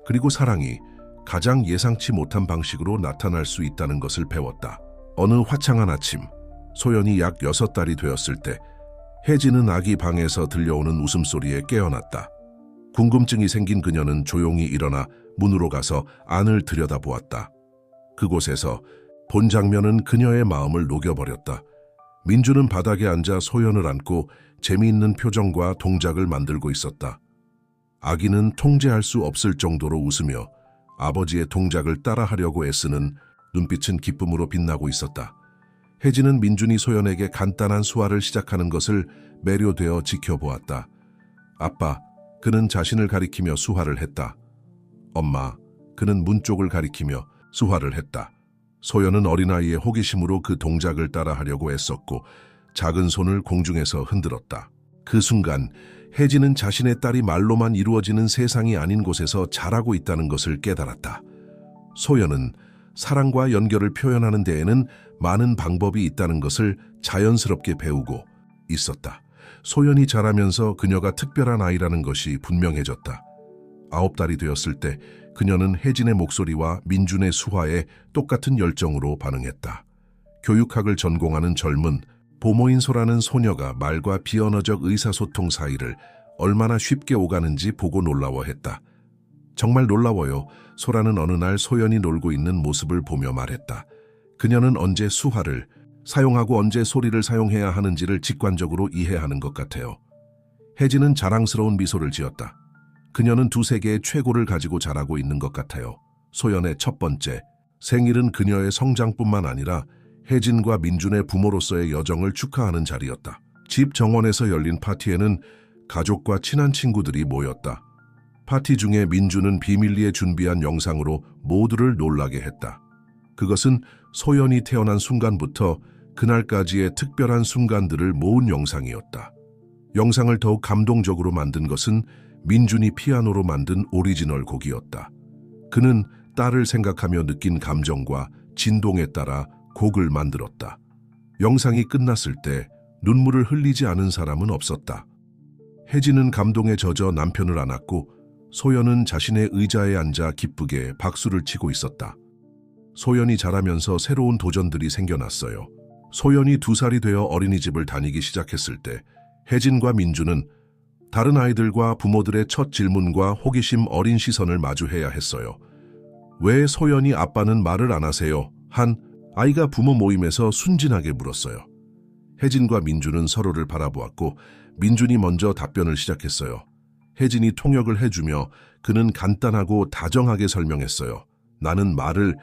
Speaker 1: 그리고 사랑이 가장 예상치 못한 방식으로 나타날 수 있다는 것을 배웠다. 어느 화창한 아침, 소연이 약 6달이 되었을 때 혜진은 아기 방에서 들려오는 웃음소리에 깨어났다. 궁금증이 생긴 그녀는 조용히 일어나 문으로 가서 안을 들여다보았다. 그곳에서 본 장면은 그녀의 마음을 녹여버렸다. 민주는 바닥에 앉아 소연을 안고 재미있는 표정과 동작을 만들고 있었다. 아기는 통제할 수 없을 정도로 웃으며 아버지의 동작을 따라하려고 애쓰는 눈빛은 기쁨으로 빛나고 있었다. 혜진은 민준이 소연에게 간단한 수화를 시작하는 것을 매료되어 지켜보았다. 아빠, 그는 자신을 가리키며 수화를 했다. 엄마, 그는 문 쪽을 가리키며 수화를 했다. 소연은 어린아이의 호기심으로 그 동작을 따라하려고 애썼고 작은 손을 공중에서 흔들었다. 그 순간 혜진은 자신의 딸이 말로만 이루어지는 세상이 아닌 곳에서 자라고 있다는 것을 깨달았다. 소연은 사랑과 연결을 표현하는 데에는 많은 방법이 있다는 것을 자연스럽게 배우고 있었다. 소연이 자라면서 그녀가 특별한 아이라는 것이 분명해졌다. 9달이 되었을 때 그녀는 혜진의 목소리와 민준의 수화에 똑같은 열정으로 반응했다. 교육학을 전공하는 젊은 보모인소라는 소녀가 말과 비언어적 의사소통 사이를 얼마나 쉽게 오가는지 보고 놀라워했다. 정말 놀라워요. 소라는 어느 날 소연이 놀고 있는 모습을 보며 말했다. 그녀는 언제 수화를 사용하고 언제 소리를 사용해야 하는지를 직관적으로 이해하는 것 같아요. 혜진은 자랑스러운 미소를 지었다. 그녀는 두 세계의 최고를 가지고 자라고 있는 것 같아요. 소연의 첫 번째 생일은 그녀의 성장뿐만 아니라 혜진과 민준의 부모로서의 여정을 축하하는 자리였다. 집 정원에서 열린 파티에는 가족과 친한 친구들이 모였다. 파티 중에 민준은 비밀리에 준비한 영상으로 모두를 놀라게 했다. 그것은 소연이 태어난 순간부터 그날까지의 특별한 순간들을 모은 영상이었다. 영상을 더욱 감동적으로 만든 것은 민준이 피아노로 만든 오리지널 곡이었다. 그는 딸을 생각하며 느낀 감정과 진동에 따라 곡을 만들었다. 영상이 끝났을 때 눈물을 흘리지 않은 사람은 없었다. 혜진은 감동에 젖어 남편을 안았고 소연은 자신의 의자에 앉아 기쁘게 박수를 치고 있었다. 소연이 자라면서 새로운 도전들이 생겨났어요. 소연이 2살이 되어 어린이집을 다니기 시작했을 때 혜진과 민주는 다른 아이들과 부모들의 첫 질문과 호기심 어린 시선을 마주해야 했어요. 왜 소연이 아빠는 말을 안 하세요? 한 아이가 부모 모임에서 순진하게 물었어요. 혜진과 민주는 서로를 바라보았고 민준이 먼저 답변을 시작했어요. 혜진이 통역을 해주며 그는 간단하고 다정하게 설명했어요. 나는 말을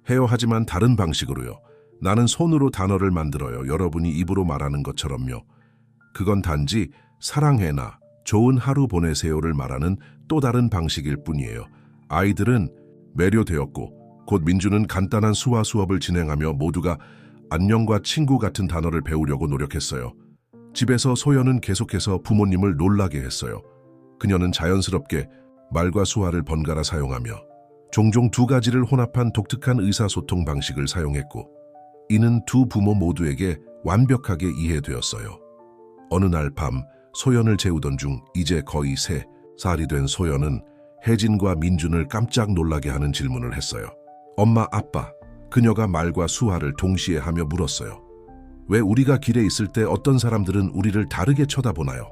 Speaker 1: 해요 하지만 다른 방식으로요. 나는 손으로 단어를 만들어요. 여러분이 입으로 말하는 것처럼요. 그건 단지 사랑해나 좋은 하루 보내세요를 말하는 또 다른 방식일 뿐이에요. 아이들은 매료되었고 곧 민주는 간단한 수화 수업을 진행하며 모두가 안녕과 친구 같은 단어를 배우려고 노력했어요. 집에서 소연은 계속해서 부모님을 놀라게 했어요. 그녀는 자연스럽게 말과 수화를 번갈아 사용하며 종종 2가지를 혼합한 독특한 의사소통 방식을 사용했고 이는 두 부모 모두에게 완벽하게 이해되었어요. 어느 날 밤 소연을 재우던 중 이제 거의 3살이 된 소연은 혜진과 민준을 깜짝 놀라게 하는 질문을 했어요. 엄마, 아빠, 그녀가 말과 수화를 동시에 하며 물었어요. 왜 우리가 길에 있을 때 어떤 사람들은 우리를 다르게 쳐다보나요?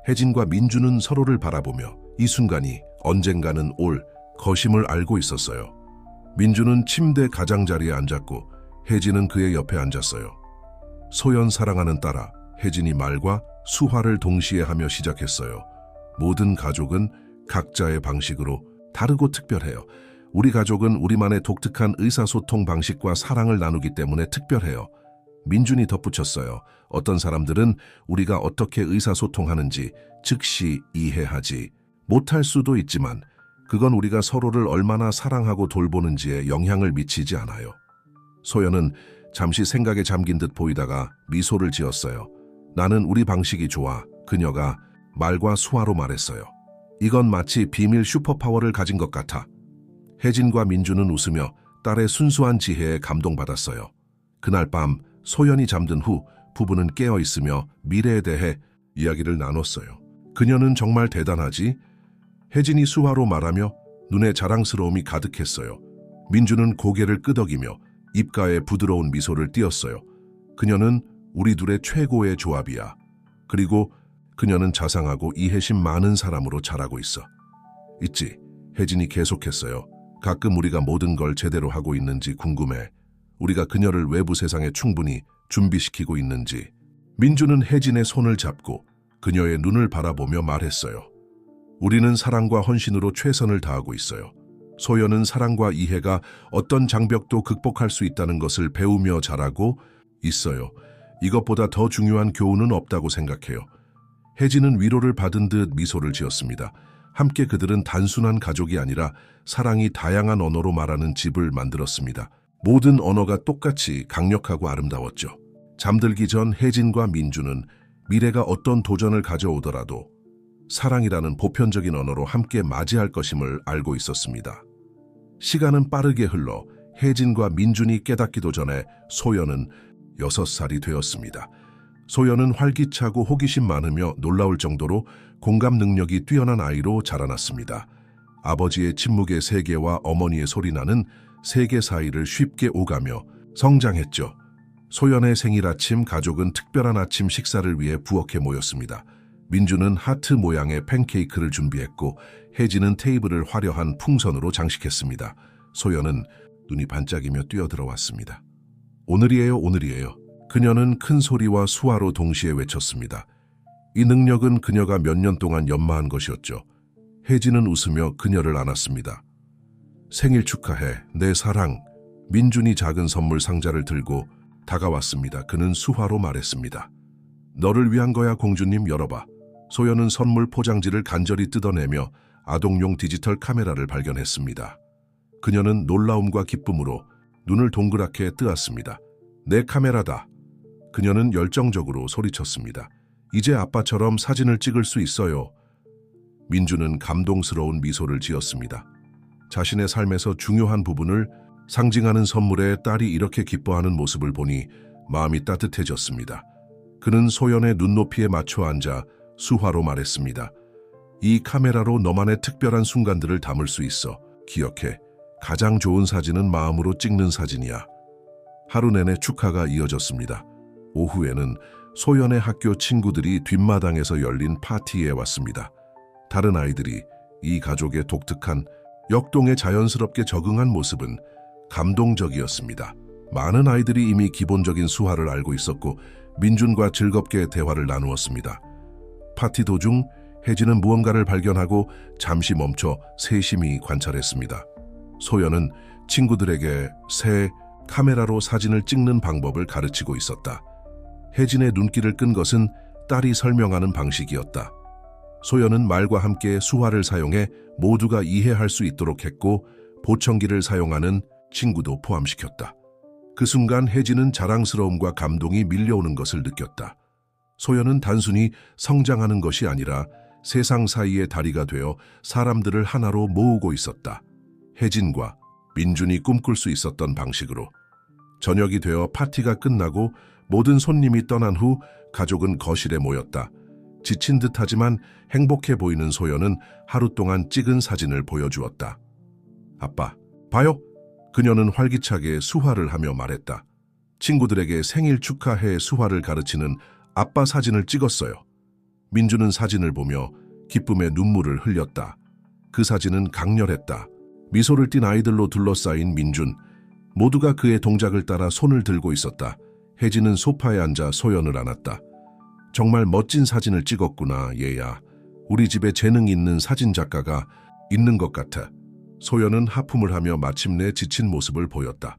Speaker 1: 혜진과 민준은 서로를 바라보며 이 순간이 언젠가는 올 것임을 알고 있었어요. 민준은 침대 가장자리에 앉았고 혜진은 그의 옆에 앉았어요. 소연 사랑하는 딸아, 혜진이 말과 수화를 동시에 하며 시작했어요. 모든 가족은 각자의 방식으로 다르고 특별해요. 우리 가족은 우리만의 독특한 의사소통 방식과 사랑을 나누기 때문에 특별해요. 민준이 덧붙였어요. 어떤 사람들은 우리가 어떻게 의사소통하는지 즉시 이해하지 못할 수도 있지만 그건 우리가 서로를 얼마나 사랑하고 돌보는지에 영향을 미치지 않아요. 소연은 잠시 생각에 잠긴 듯 보이다가 미소를 지었어요. 나는 우리 방식이 좋아. 그녀가 말과 수화로 말했어요. 이건 마치 비밀 슈퍼파워를 가진 것 같아. 혜진과 민주는 웃으며 딸의 순수한 지혜에 감동받았어요. 그날 밤 소연이 잠든 후 부부는 깨어 있으며 미래에 대해 이야기를 나눴어요. 그녀는 정말 대단하지? 혜진이 수화로 말하며 눈에 자랑스러움이 가득했어요. 민주는 고개를 끄덕이며 입가에 부드러운 미소를 띄었어요. 그녀는 우리 둘의 최고의 조합이야. 그리고 그녀는 자상하고 이해심 많은 사람으로 자라고 있어. 있지. 혜진이 계속했어요. 가끔 우리가 모든 걸 제대로 하고 있는지 궁금해. 우리가 그녀를 외부 세상에 충분히 준비시키고 있는지. 민주는 혜진의 손을 잡고 그녀의 눈을 바라보며 말했어요. 우리는 사랑과 헌신으로 최선을 다하고 있어요. 소연은 사랑과 이해가 어떤 장벽도 극복할 수 있다는 것을 배우며 자라고 있어요. 이것보다 더 중요한 교훈은 없다고 생각해요. 혜진은 위로를 받은 듯 미소를 지었습니다. 함께 그들은 단순한 가족이 아니라 사랑이 다양한 언어로 말하는 집을 만들었습니다. 모든 언어가 똑같이 강력하고 아름다웠죠. 잠들기 전 혜진과 민주는 미래가 어떤 도전을 가져오더라도 사랑이라는 보편적인 언어로 함께 맞이할 것임을 알고 있었습니다. 시간은 빠르게 흘러 혜진과 민준이 깨닫기도 전에 소연은 6살이 되었습니다. 소연은 활기차고 호기심 많으며 놀라울 정도로 공감 능력이 뛰어난 아이로 자라났습니다. 아버지의 침묵의 세계와 어머니의 소리나는 세계 사이를 쉽게 오가며 성장했죠. 소연의 생일 아침, 가족은 특별한 아침 식사를 위해 부엌에 모였습니다. 민주는 하트 모양의 팬케이크를 준비했고 혜진은 테이블을 화려한 풍선으로 장식했습니다. 소연은 눈이 반짝이며 뛰어들어왔습니다. 오늘이에요, 오늘이에요. 그녀는 큰 소리와 수화로 동시에 외쳤습니다. 이 능력은 그녀가 몇 년 동안 연마한 것이었죠. 혜진은 웃으며 그녀를 안았습니다. 생일 축하해, 내 사랑. 민준이 작은 선물 상자를 들고 다가왔습니다. 그는 수화로 말했습니다. 너를 위한 거야, 공주님, 열어봐. 소연은 선물 포장지를 간절히 뜯어내며 아동용 디지털 카메라를 발견했습니다. 그녀는 놀라움과 기쁨으로 눈을 동그랗게 뜨았습니다. 내 카메라다. 그녀는 열정적으로 소리쳤습니다. 이제 아빠처럼 사진을 찍을 수 있어요. 민주는 감동스러운 미소를 지었습니다. 자신의 삶에서 중요한 부분을 상징하는 선물에 딸이 이렇게 기뻐하는 모습을 보니 마음이 따뜻해졌습니다. 그는 소연의 눈높이에 맞춰 앉아 수화로 말했습니다. 이 카메라로 너만의 특별한 순간들을 담을 수 있어. 기억해. 가장 좋은 사진은 마음으로 찍는 사진이야. 하루 내내 축하가 이어졌습니다. 오후에는 소연의 학교 친구들이 뒷마당에서 열린 파티에 왔습니다. 다른 아이들이 이 가족의 독특한 역동에 자연스럽게 적응한 모습은 감동적이었습니다. 많은 아이들이 이미 기본적인 수화를 알고 있었고 민준과 즐겁게 대화를 나누었습니다. 파티 도중 혜진은 무언가를 발견하고 잠시 멈춰 세심히 관찰했습니다. 소연은 친구들에게 새 카메라로 사진을 찍는 방법을 가르치고 있었다. 혜진의 눈길을 끈 것은 딸이 설명하는 방식이었다. 소연은 말과 함께 수화를 사용해 모두가 이해할 수 있도록 했고 보청기를 사용하는 친구도 포함시켰다. 그 순간 혜진은 자랑스러움과 감동이 밀려오는 것을 느꼈다. 소연은 단순히 성장하는 것이 아니라 세상 사이의 다리가 되어 사람들을 하나로 모으고 있었다. 혜진과 민준이 꿈꿀 수 있었던 방식으로. 저녁이 되어 파티가 끝나고 모든 손님이 떠난 후 가족은 거실에 모였다. 지친 듯하지만 행복해 보이는 소연은 하루 동안 찍은 사진을 보여주었다. 아빠, 봐요. 그녀는 활기차게 수화를 하며 말했다. 친구들에게 생일 축하해 수화를 가르치는 아빠 사진을 찍었어요. 민주는 사진을 보며 기쁨의 눈물을 흘렸다. 그 사진은 강렬했다. 미소를 띤 아이들로 둘러싸인 민준. 모두가 그의 동작을 따라 손을 들고 있었다. 혜진은 소파에 앉아 소연을 안았다. 정말 멋진 사진을 찍었구나, 얘야. 우리 집에 재능 있는 사진 작가가 있는 것 같아. 소연은 하품을 하며 마침내 지친 모습을 보였다.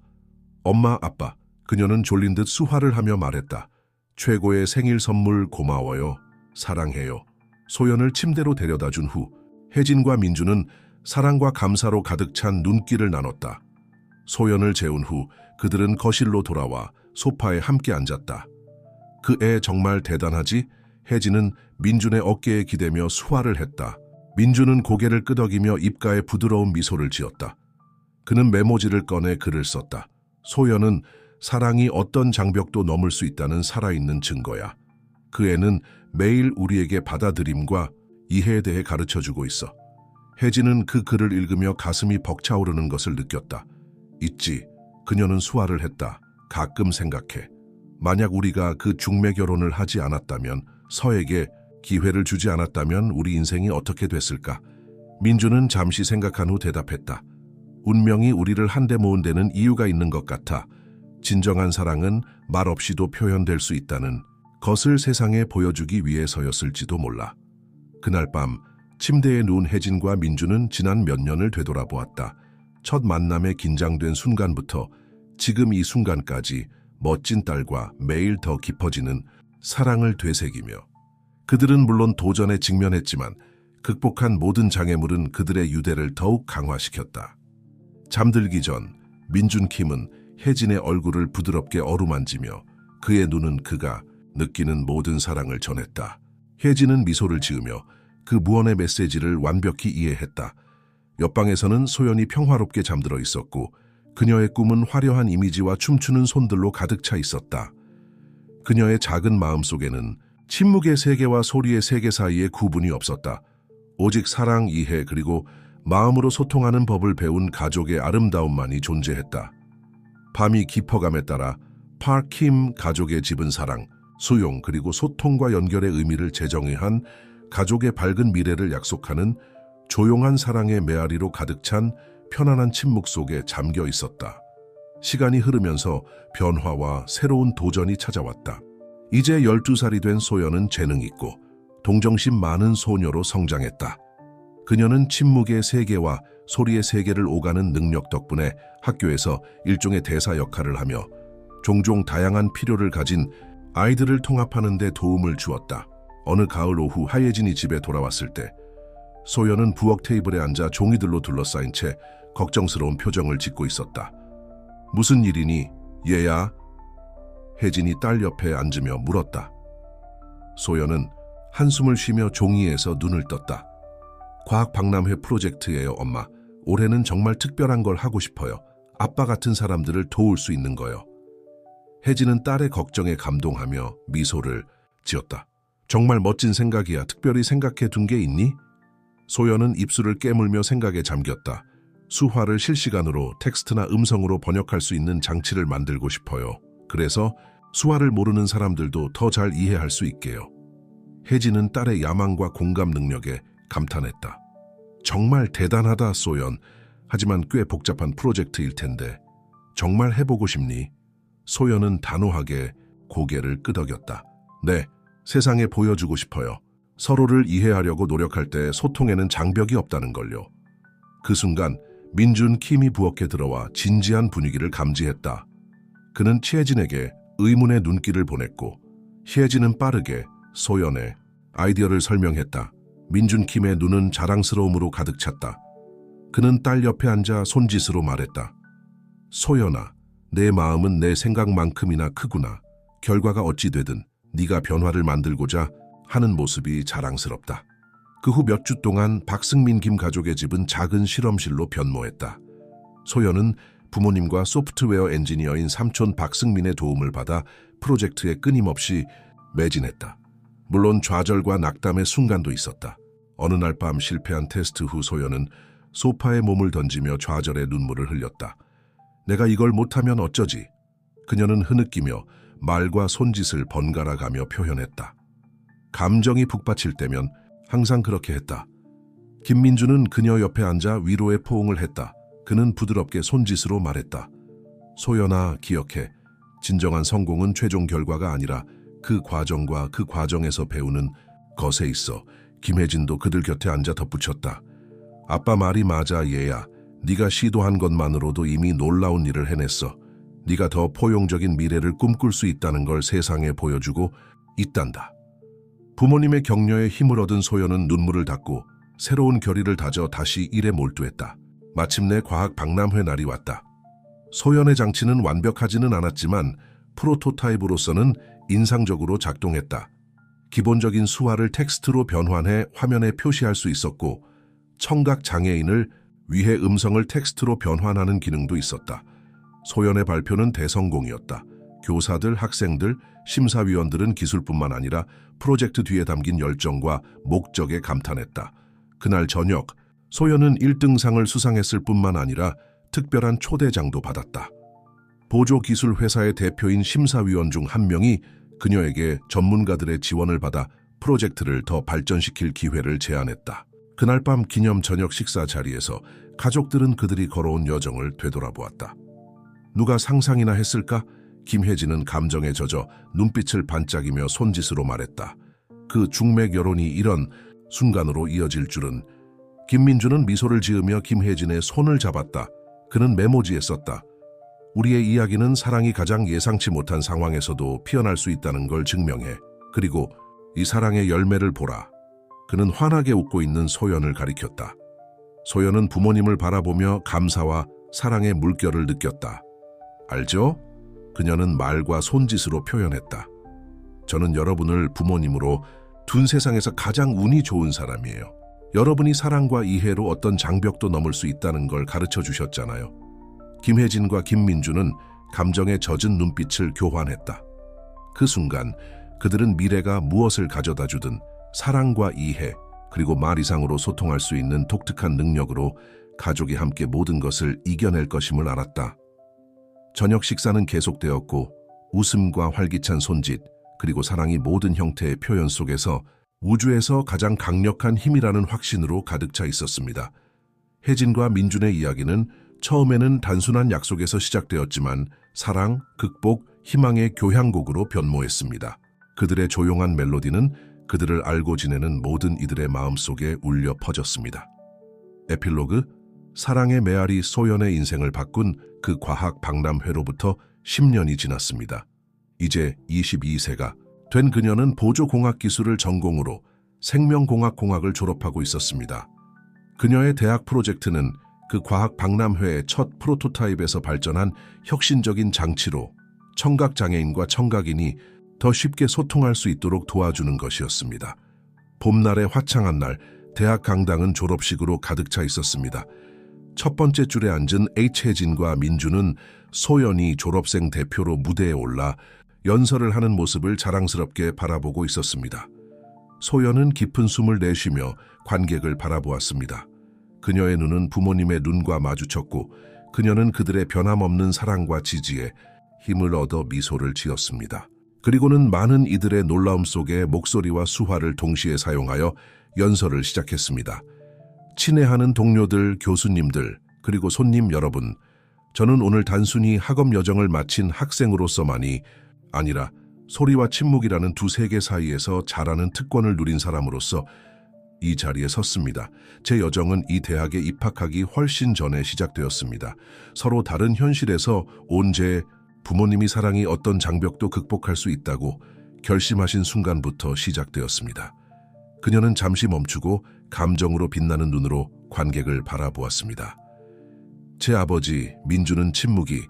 Speaker 1: 엄마, 아빠. 그녀는 졸린 듯 수화를 하며 말했다. 최고의 생일 선물 고마워요. 사랑해요. 소연을 침대로 데려다 준 후 혜진과 민주는 사랑과 감사로 가득 찬 눈길을 나눴다. 소연을 재운 후 그들은 거실로 돌아와 소파에 함께 앉았다. 그 애 정말 대단하지? 혜진은 민준의 어깨에 기대며 수화를 했다. 민준은 고개를 끄덕이며 입가에 부드러운 미소를 지었다. 그는 메모지를 꺼내 글을 썼다. 소연은 사랑이 어떤 장벽도 넘을 수 있다는 살아있는 증거야. 그 애는 매일 우리에게 받아들임과 이해에 대해 가르쳐주고 있어. 혜진은 그 글을 읽으며 가슴이 벅차오르는 것을 느꼈다. 있지, 그녀는 수화를 했다. 가끔 생각해. 만약 우리가 그 중매 결혼을 하지 않았다면, 서에게 기회를 주지 않았다면 우리 인생이 어떻게 됐을까? 민주는 잠시 생각한 후 대답했다. 운명이 우리를 한데 모은 데는 이유가 있는 것 같아. 진정한 사랑은 말 없이도 표현될 수 있다는 것을 세상에 보여주기 위해서였을지도 몰라. 그날 밤 침대에 누운 혜진과 민주는 지난 몇 년을 되돌아보았다. 첫 만남에 긴장된 순간부터 지금 이 순간까지 멋진 딸과 매일 더 깊어지는 사랑을 되새기며, 그들은 물론 도전에 직면했지만 극복한 모든 장애물은 그들의 유대를 더욱 강화시켰다. 잠들기 전 민준 킴은 혜진의 얼굴을 부드럽게 어루만지며 그의 눈은 그가 느끼는 모든 사랑을 전했다. 혜진은 미소를 지으며 그 무언의 메시지를 완벽히 이해했다. 옆방에서는 소연이 평화롭게 잠들어 있었고 그녀의 꿈은 화려한 이미지와 춤추는 손들로 가득 차 있었다. 그녀의 작은 마음 속에는 침묵의 세계와 소리의 세계 사이에 구분이 없었다. 오직 사랑, 이해, 그리고 마음으로 소통하는 법을 배운 가족의 아름다움만이 존재했다. 밤이 깊어감에 따라 파킴 가족의 집은 사랑, 수용, 그리고 소통과 연결의 의미를 재정의한, 가족의 밝은 미래를 약속하는 조용한 사랑의 메아리로 가득 찬 편안한 침묵 속에 잠겨 있었다. 시간이 흐르면서 변화와 새로운 도전이 찾아왔다. 이제 12살이 된 소연은 재능 있고 동정심 많은 소녀로 성장했다. 그녀는 침묵의 세계와 소리의 세계를 오가는 능력 덕분에 학교에서 일종의 대사 역할을 하며 종종 다양한 필요를 가진 아이들을 통합하는 데 도움을 주었다. 어느 가을 오후 하예진이 집에 돌아왔을 때 소연은 부엌 테이블에 앉아 종이들로 둘러싸인 채 걱정스러운 표정을 짓고 있었다. 무슨 일이니, 얘야? 혜진이 딸 옆에 앉으며 물었다. 소연은 한숨을 쉬며 종이에서 눈을 떴다. 과학 박람회 프로젝트예요, 엄마. 올해는 정말 특별한 걸 하고 싶어요. 아빠 같은 사람들을 도울 수 있는 거요. 혜진은 딸의 걱정에 감동하며 미소를 지었다. 정말 멋진 생각이야. 특별히 생각해 둔 게 있니? 소연은 입술을 깨물며 생각에 잠겼다. 수화를 실시간으로 텍스트나 음성으로 번역할 수 있는 장치를 만들고 싶어요. 그래서 수화를 모르는 사람들도 더 잘 이해할 수 있게요. 혜진은 딸의 야망과 공감 능력에 감탄했다. 정말 대단하다, 소연. 하지만 꽤 복잡한 프로젝트일 텐데 정말 해보고 싶니? 소연은 단호하게 고개를 끄덕였다. 네, 세상에 보여주고 싶어요. 서로를 이해하려고 노력할 때 소통에는 장벽이 없다는 걸요. 그 순간 민준 킴이 부엌에 들어와 진지한 분위기를 감지했다. 그는 치혜진에게 의문의 눈길을 보냈고 희혜진은 빠르게 소연의 아이디어를 설명했다. 민준 킴의 눈은 자랑스러움으로 가득 찼다. 그는 딸 옆에 앉아 손짓으로 말했다. 소연아, 내 마음은 내 생각만큼이나 크구나. 결과가 어찌 되든 네가 변화를 만들고자 하는 모습이 자랑스럽다. 그 후 몇 주 동안 박승민 김 가족의 집은 작은 실험실로 변모했다. 소연은 부모님과 소프트웨어 엔지니어인 삼촌 박승민의 도움을 받아 프로젝트에 끊임없이 매진했다. 물론 좌절과 낙담의 순간도 있었다. 어느 날 밤 실패한 테스트 후 소연은 소파에 몸을 던지며 좌절의 눈물을 흘렸다. 내가 이걸 못하면 어쩌지? 그녀는 흐느끼며 말과 손짓을 번갈아 가며 표현했다. 감정이 북받칠 때면 항상 그렇게 했다. 김민주는 그녀 옆에 앉아 위로의 포옹을 했다. 그는 부드럽게 손짓으로 말했다. 소연아, 기억해. 진정한 성공은 최종 결과가 아니라 그 과정과 그 과정에서 배우는 것에 있어. 김혜진도 그들 곁에 앉아 덧붙였다. 아빠 말이 맞아, 얘야. 네가 시도한 것만으로도 이미 놀라운 일을 해냈어. 네가 더 포용적인 미래를 꿈꿀 수 있다는 걸 세상에 보여주고 있단다. 부모님의 격려에 힘을 얻은 소연은 눈물을 닦고 새로운 결의를 다져 다시 일에 몰두했다. 마침내 과학 박람회 날이 왔다. 소연의 장치는 완벽하지는 않았지만 프로토타입으로서는 인상적으로 작동했다. 기본적인 수화를 텍스트로 변환해 화면에 표시할 수 있었고 청각 장애인을 위해 음성을 텍스트로 변환하는 기능도 있었다. 소연의 발표는 대성공이었다. 교사들, 학생들, 심사위원들은 기술뿐만 아니라 프로젝트 뒤에 담긴 열정과 목적에 감탄했다. 그날 저녁, 소연은 1등상을 수상했을 뿐만 아니라 특별한 초대장도 받았다. 보조기술회사의 대표인 심사위원 중 한 명이 그녀에게 전문가들의 지원을 받아 프로젝트를 더 발전시킬 기회를 제안했다. 그날 밤 기념 저녁 식사 자리에서 가족들은 그들이 걸어온 여정을 되돌아보았다. 누가 상상이나 했을까? 김혜진은 감정에 젖어 눈빛을 반짝이며 손짓으로 말했다. 그 중맥 여론이 이런 순간으로 이어질 줄은. 김민주는 미소를 지으며 김혜진의 손을 잡았다. 그는 메모지에 썼다. 우리의 이야기는 사랑이 가장 예상치 못한 상황에서도 피어날 수 있다는 걸 증명해. 그리고 이 사랑의 열매를 보라. 그는 환하게 웃고 있는 소연을 가리켰다. 소연은 부모님을 바라보며 감사와 사랑의 물결을 느꼈다. 알죠? 그녀는 말과 손짓으로 표현했다. 저는 여러분을 부모님으로 둔 세상에서 가장 운이 좋은 사람이에요. 여러분이 사랑과 이해로 어떤 장벽도 넘을 수 있다는 걸 가르쳐 주셨잖아요. 김혜진과 김민주는 감정에 젖은 눈빛을 교환했다. 그 순간 그들은 미래가 무엇을 가져다 주든 사랑과 이해, 그리고 말 이상으로 소통할 수 있는 독특한 능력으로 가족이 함께 모든 것을 이겨낼 것임을 알았다. 저녁 식사는 계속되었고 웃음과 활기찬 손짓, 그리고 사랑이 모든 형태의 표현 속에서 우주에서 가장 강력한 힘이라는 확신으로 가득 차 있었습니다. 혜진과 민준의 이야기는 처음에는 단순한 약속에서 시작되었지만 사랑, 극복, 희망의 교향곡으로 변모했습니다. 그들의 조용한 멜로디는 그들을 알고 지내는 모든 이들의 마음속에 울려 퍼졌습니다. 에필로그, 사랑의 메아리 소연의 인생을 바꾼 그 과학 박람회로부터 10년이 지났습니다. 이제 22세가 된 그녀는 보조공학 기술을 전공으로 생명공학공학을 졸업하고 있었습니다. 그녀의 대학 프로젝트는 그 과학 박람회의 첫 프로토타입에서 발전한 혁신적인 장치로 청각장애인과 청각인이 더 쉽게 소통할 수 있도록 도와주는 것이었습니다. 봄날의 화창한 날, 대학 강당은 졸업식으로 가득 차 있었습니다. 첫 번째 줄에 앉은 H혜진과 민주는 소연이 졸업생 대표로 무대에 올라 연설을 하는 모습을 자랑스럽게 바라보고 있었습니다. 소연은 깊은 숨을 내쉬며 관객을 바라보았습니다. 그녀의 눈은 부모님의 눈과 마주쳤고 그녀는 그들의 변함없는 사랑과 지지에 힘을 얻어 미소를 지었습니다. 그리고는 많은 이들의 놀라움 속에 목소리와 수화를 동시에 사용하여 연설을 시작했습니다. 친애하는 동료들, 교수님들, 그리고 손님 여러분, 저는 오늘 단순히 학업 여정을 마친 학생으로서만이 아니라 소리와 침묵이라는 두 세계 사이에서 자라는 특권을 누린 사람으로서 이 자리에 섰습니다. 제 여정은 이 대학에 입학하기 훨씬 전에 시작되었습니다. 서로 다른 현실에서 온 제 부모님이 사랑이 어떤 장벽도 극복할 수 있다고 결심하신 순간부터 시작되었습니다. 그녀는 잠시 멈추고 감정으로 빛나는 눈으로 관객을 바라보았습니다. 제 아버지 민주는 침묵이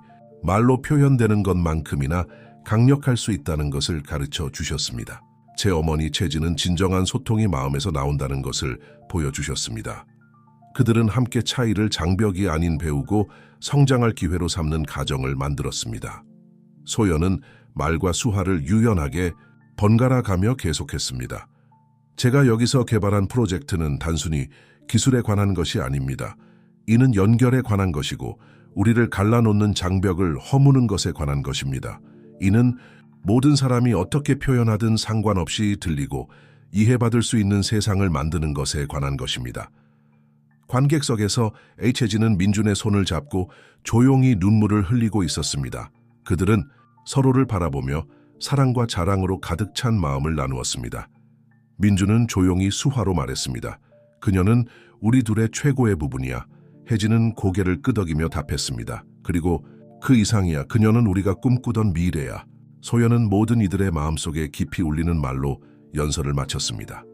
Speaker 1: 말로 표현되는 것만큼이나 강력할 수 있다는 것을 가르쳐 주셨습니다. 제 어머니 채진은 진정한 소통이 마음에서 나온다는 것을 보여주셨습니다. 그들은 함께 차이를 장벽이 아닌 배우고 성장할 기회로 삼는 가정을 만들었습니다. 소연은 말과 수화를 유연하게 번갈아 가며 계속했습니다. 제가 여기서 개발한 프로젝트는 단순히 기술에 관한 것이 아닙니다. 이는 연결에 관한 것이고 우리를 갈라놓는 장벽을 허무는 것에 관한 것입니다. 이는 모든 사람이 어떻게 표현하든 상관없이 들리고 이해받을 수 있는 세상을 만드는 것에 관한 것입니다. 관객석에서 H혜진은 민준의 손을 잡고 조용히 눈물을 흘리고 있었습니다. 그들은 서로를 바라보며 사랑과 자랑으로 가득 찬 마음을 나누었습니다. 민준은 조용히 수화로 말했습니다. 그녀는 우리 둘의 최고의 부분이야. 혜진은 고개를 끄덕이며 답했습니다. 그리고 그 이상이야. 그녀는 우리가 꿈꾸던 미래야. 소연은 모든 이들의 마음속에 깊이 울리는 말로 연설을 마쳤습니다.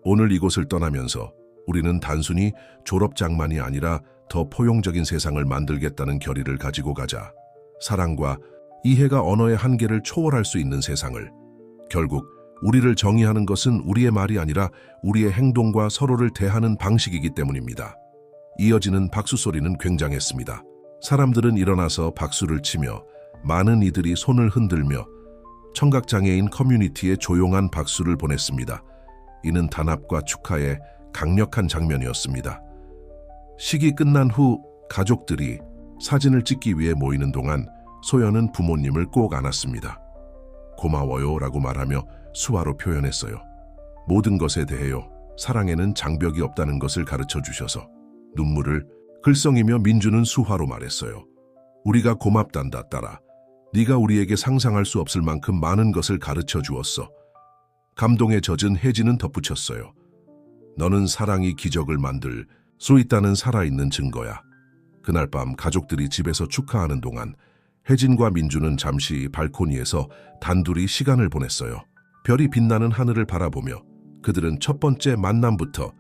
Speaker 1: 오늘 이곳을 떠나면서 우리는 단순히 졸업장만이 아니라 더 포용적인 세상을 만들겠다는 결의를 가지고 가자. 사랑과 이해가 언어의 한계를 초월할 수 있는 세상을. 결국 우리를 정의하는 것은 우리의 말이 아니라 우리의 행동과 서로를 대하는 방식이기 때문입니다. 이어지는 박수 소리는 굉장했습니다. 사람들은 일어나서 박수를 치며 많은 이들이 손을 흔들며 청각장애인 커뮤니티에 조용한 박수를 보냈습니다. 이는 단합과 축하의 강력한 장면이었습니다. 식이 끝난 후 가족들이 사진을 찍기 위해 모이는 동안 소연은 부모님을 꼭 안았습니다. 고마워요 라고 말하며 수화로 표현했어요. 모든 것에 대해요. 사랑에는 장벽이 없다는 것을 가르쳐 주셔서. 눈물을 글썽이며 민주는 수화로 말했어요. 우리가 고맙단다 딸아. 네가 우리에게 상상할 수 없을 만큼 많은 것을 가르쳐 주었어. 감동에 젖은 혜진은 덧붙였어요. 너는 사랑이 기적을 만들 수 있다는 살아있는 증거야. 그날 밤 가족들이 집에서 축하하는 동안 혜진과 민주는 잠시 발코니에서 단둘이 시간을 보냈어요. 별이 빛나는 하늘을 바라보며 그들은 첫 번째 만남부터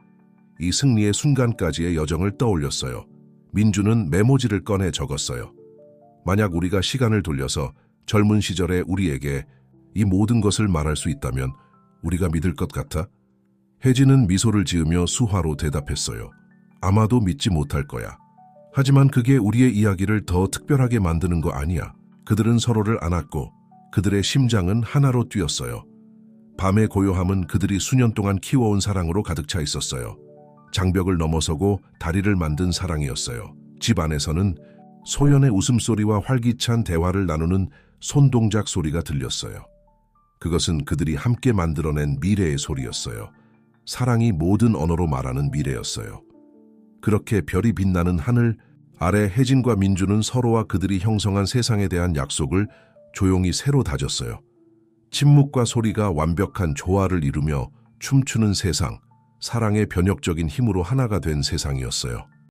Speaker 1: 이 승리의 순간까지의 여정을 떠올렸어요. 민주는 메모지를 꺼내 적었어요. 만약 우리가 시간을 돌려서 젊은 시절의 우리에게 이 모든 것을 말할 수 있다면 우리가 믿을 것 같아? 혜진은 미소를 지으며 수화로 대답했어요. 아마도 믿지 못할 거야. 하지만 그게 우리의 이야기를 더 특별하게 만드는 거 아니야. 그들은 서로를 안았고 그들의 심장은 하나로 뛰었어요. 밤의 고요함은 그들이 수년 동안 키워온 사랑으로 가득 차 있었어요. 장벽을 넘어서고 다리를 만든 사랑이었어요. 집 안에서는 소연의 웃음소리와 활기찬 대화를 나누는 손동작 소리가 들렸어요. 그것은 그들이 함께 만들어낸 미래의 소리였어요. 사랑이 모든 언어로 말하는 미래였어요. 그렇게 별이 빛나는 하늘 아래 혜진과 민주는 서로와 그들이 형성한 세상에 대한 약속을 조용히 새로 다졌어요. 침묵과 소리가 완벽한 조화를 이루며 춤추는 세상, 사랑의 변혁적인 힘으로 하나가 된 세상이었어요.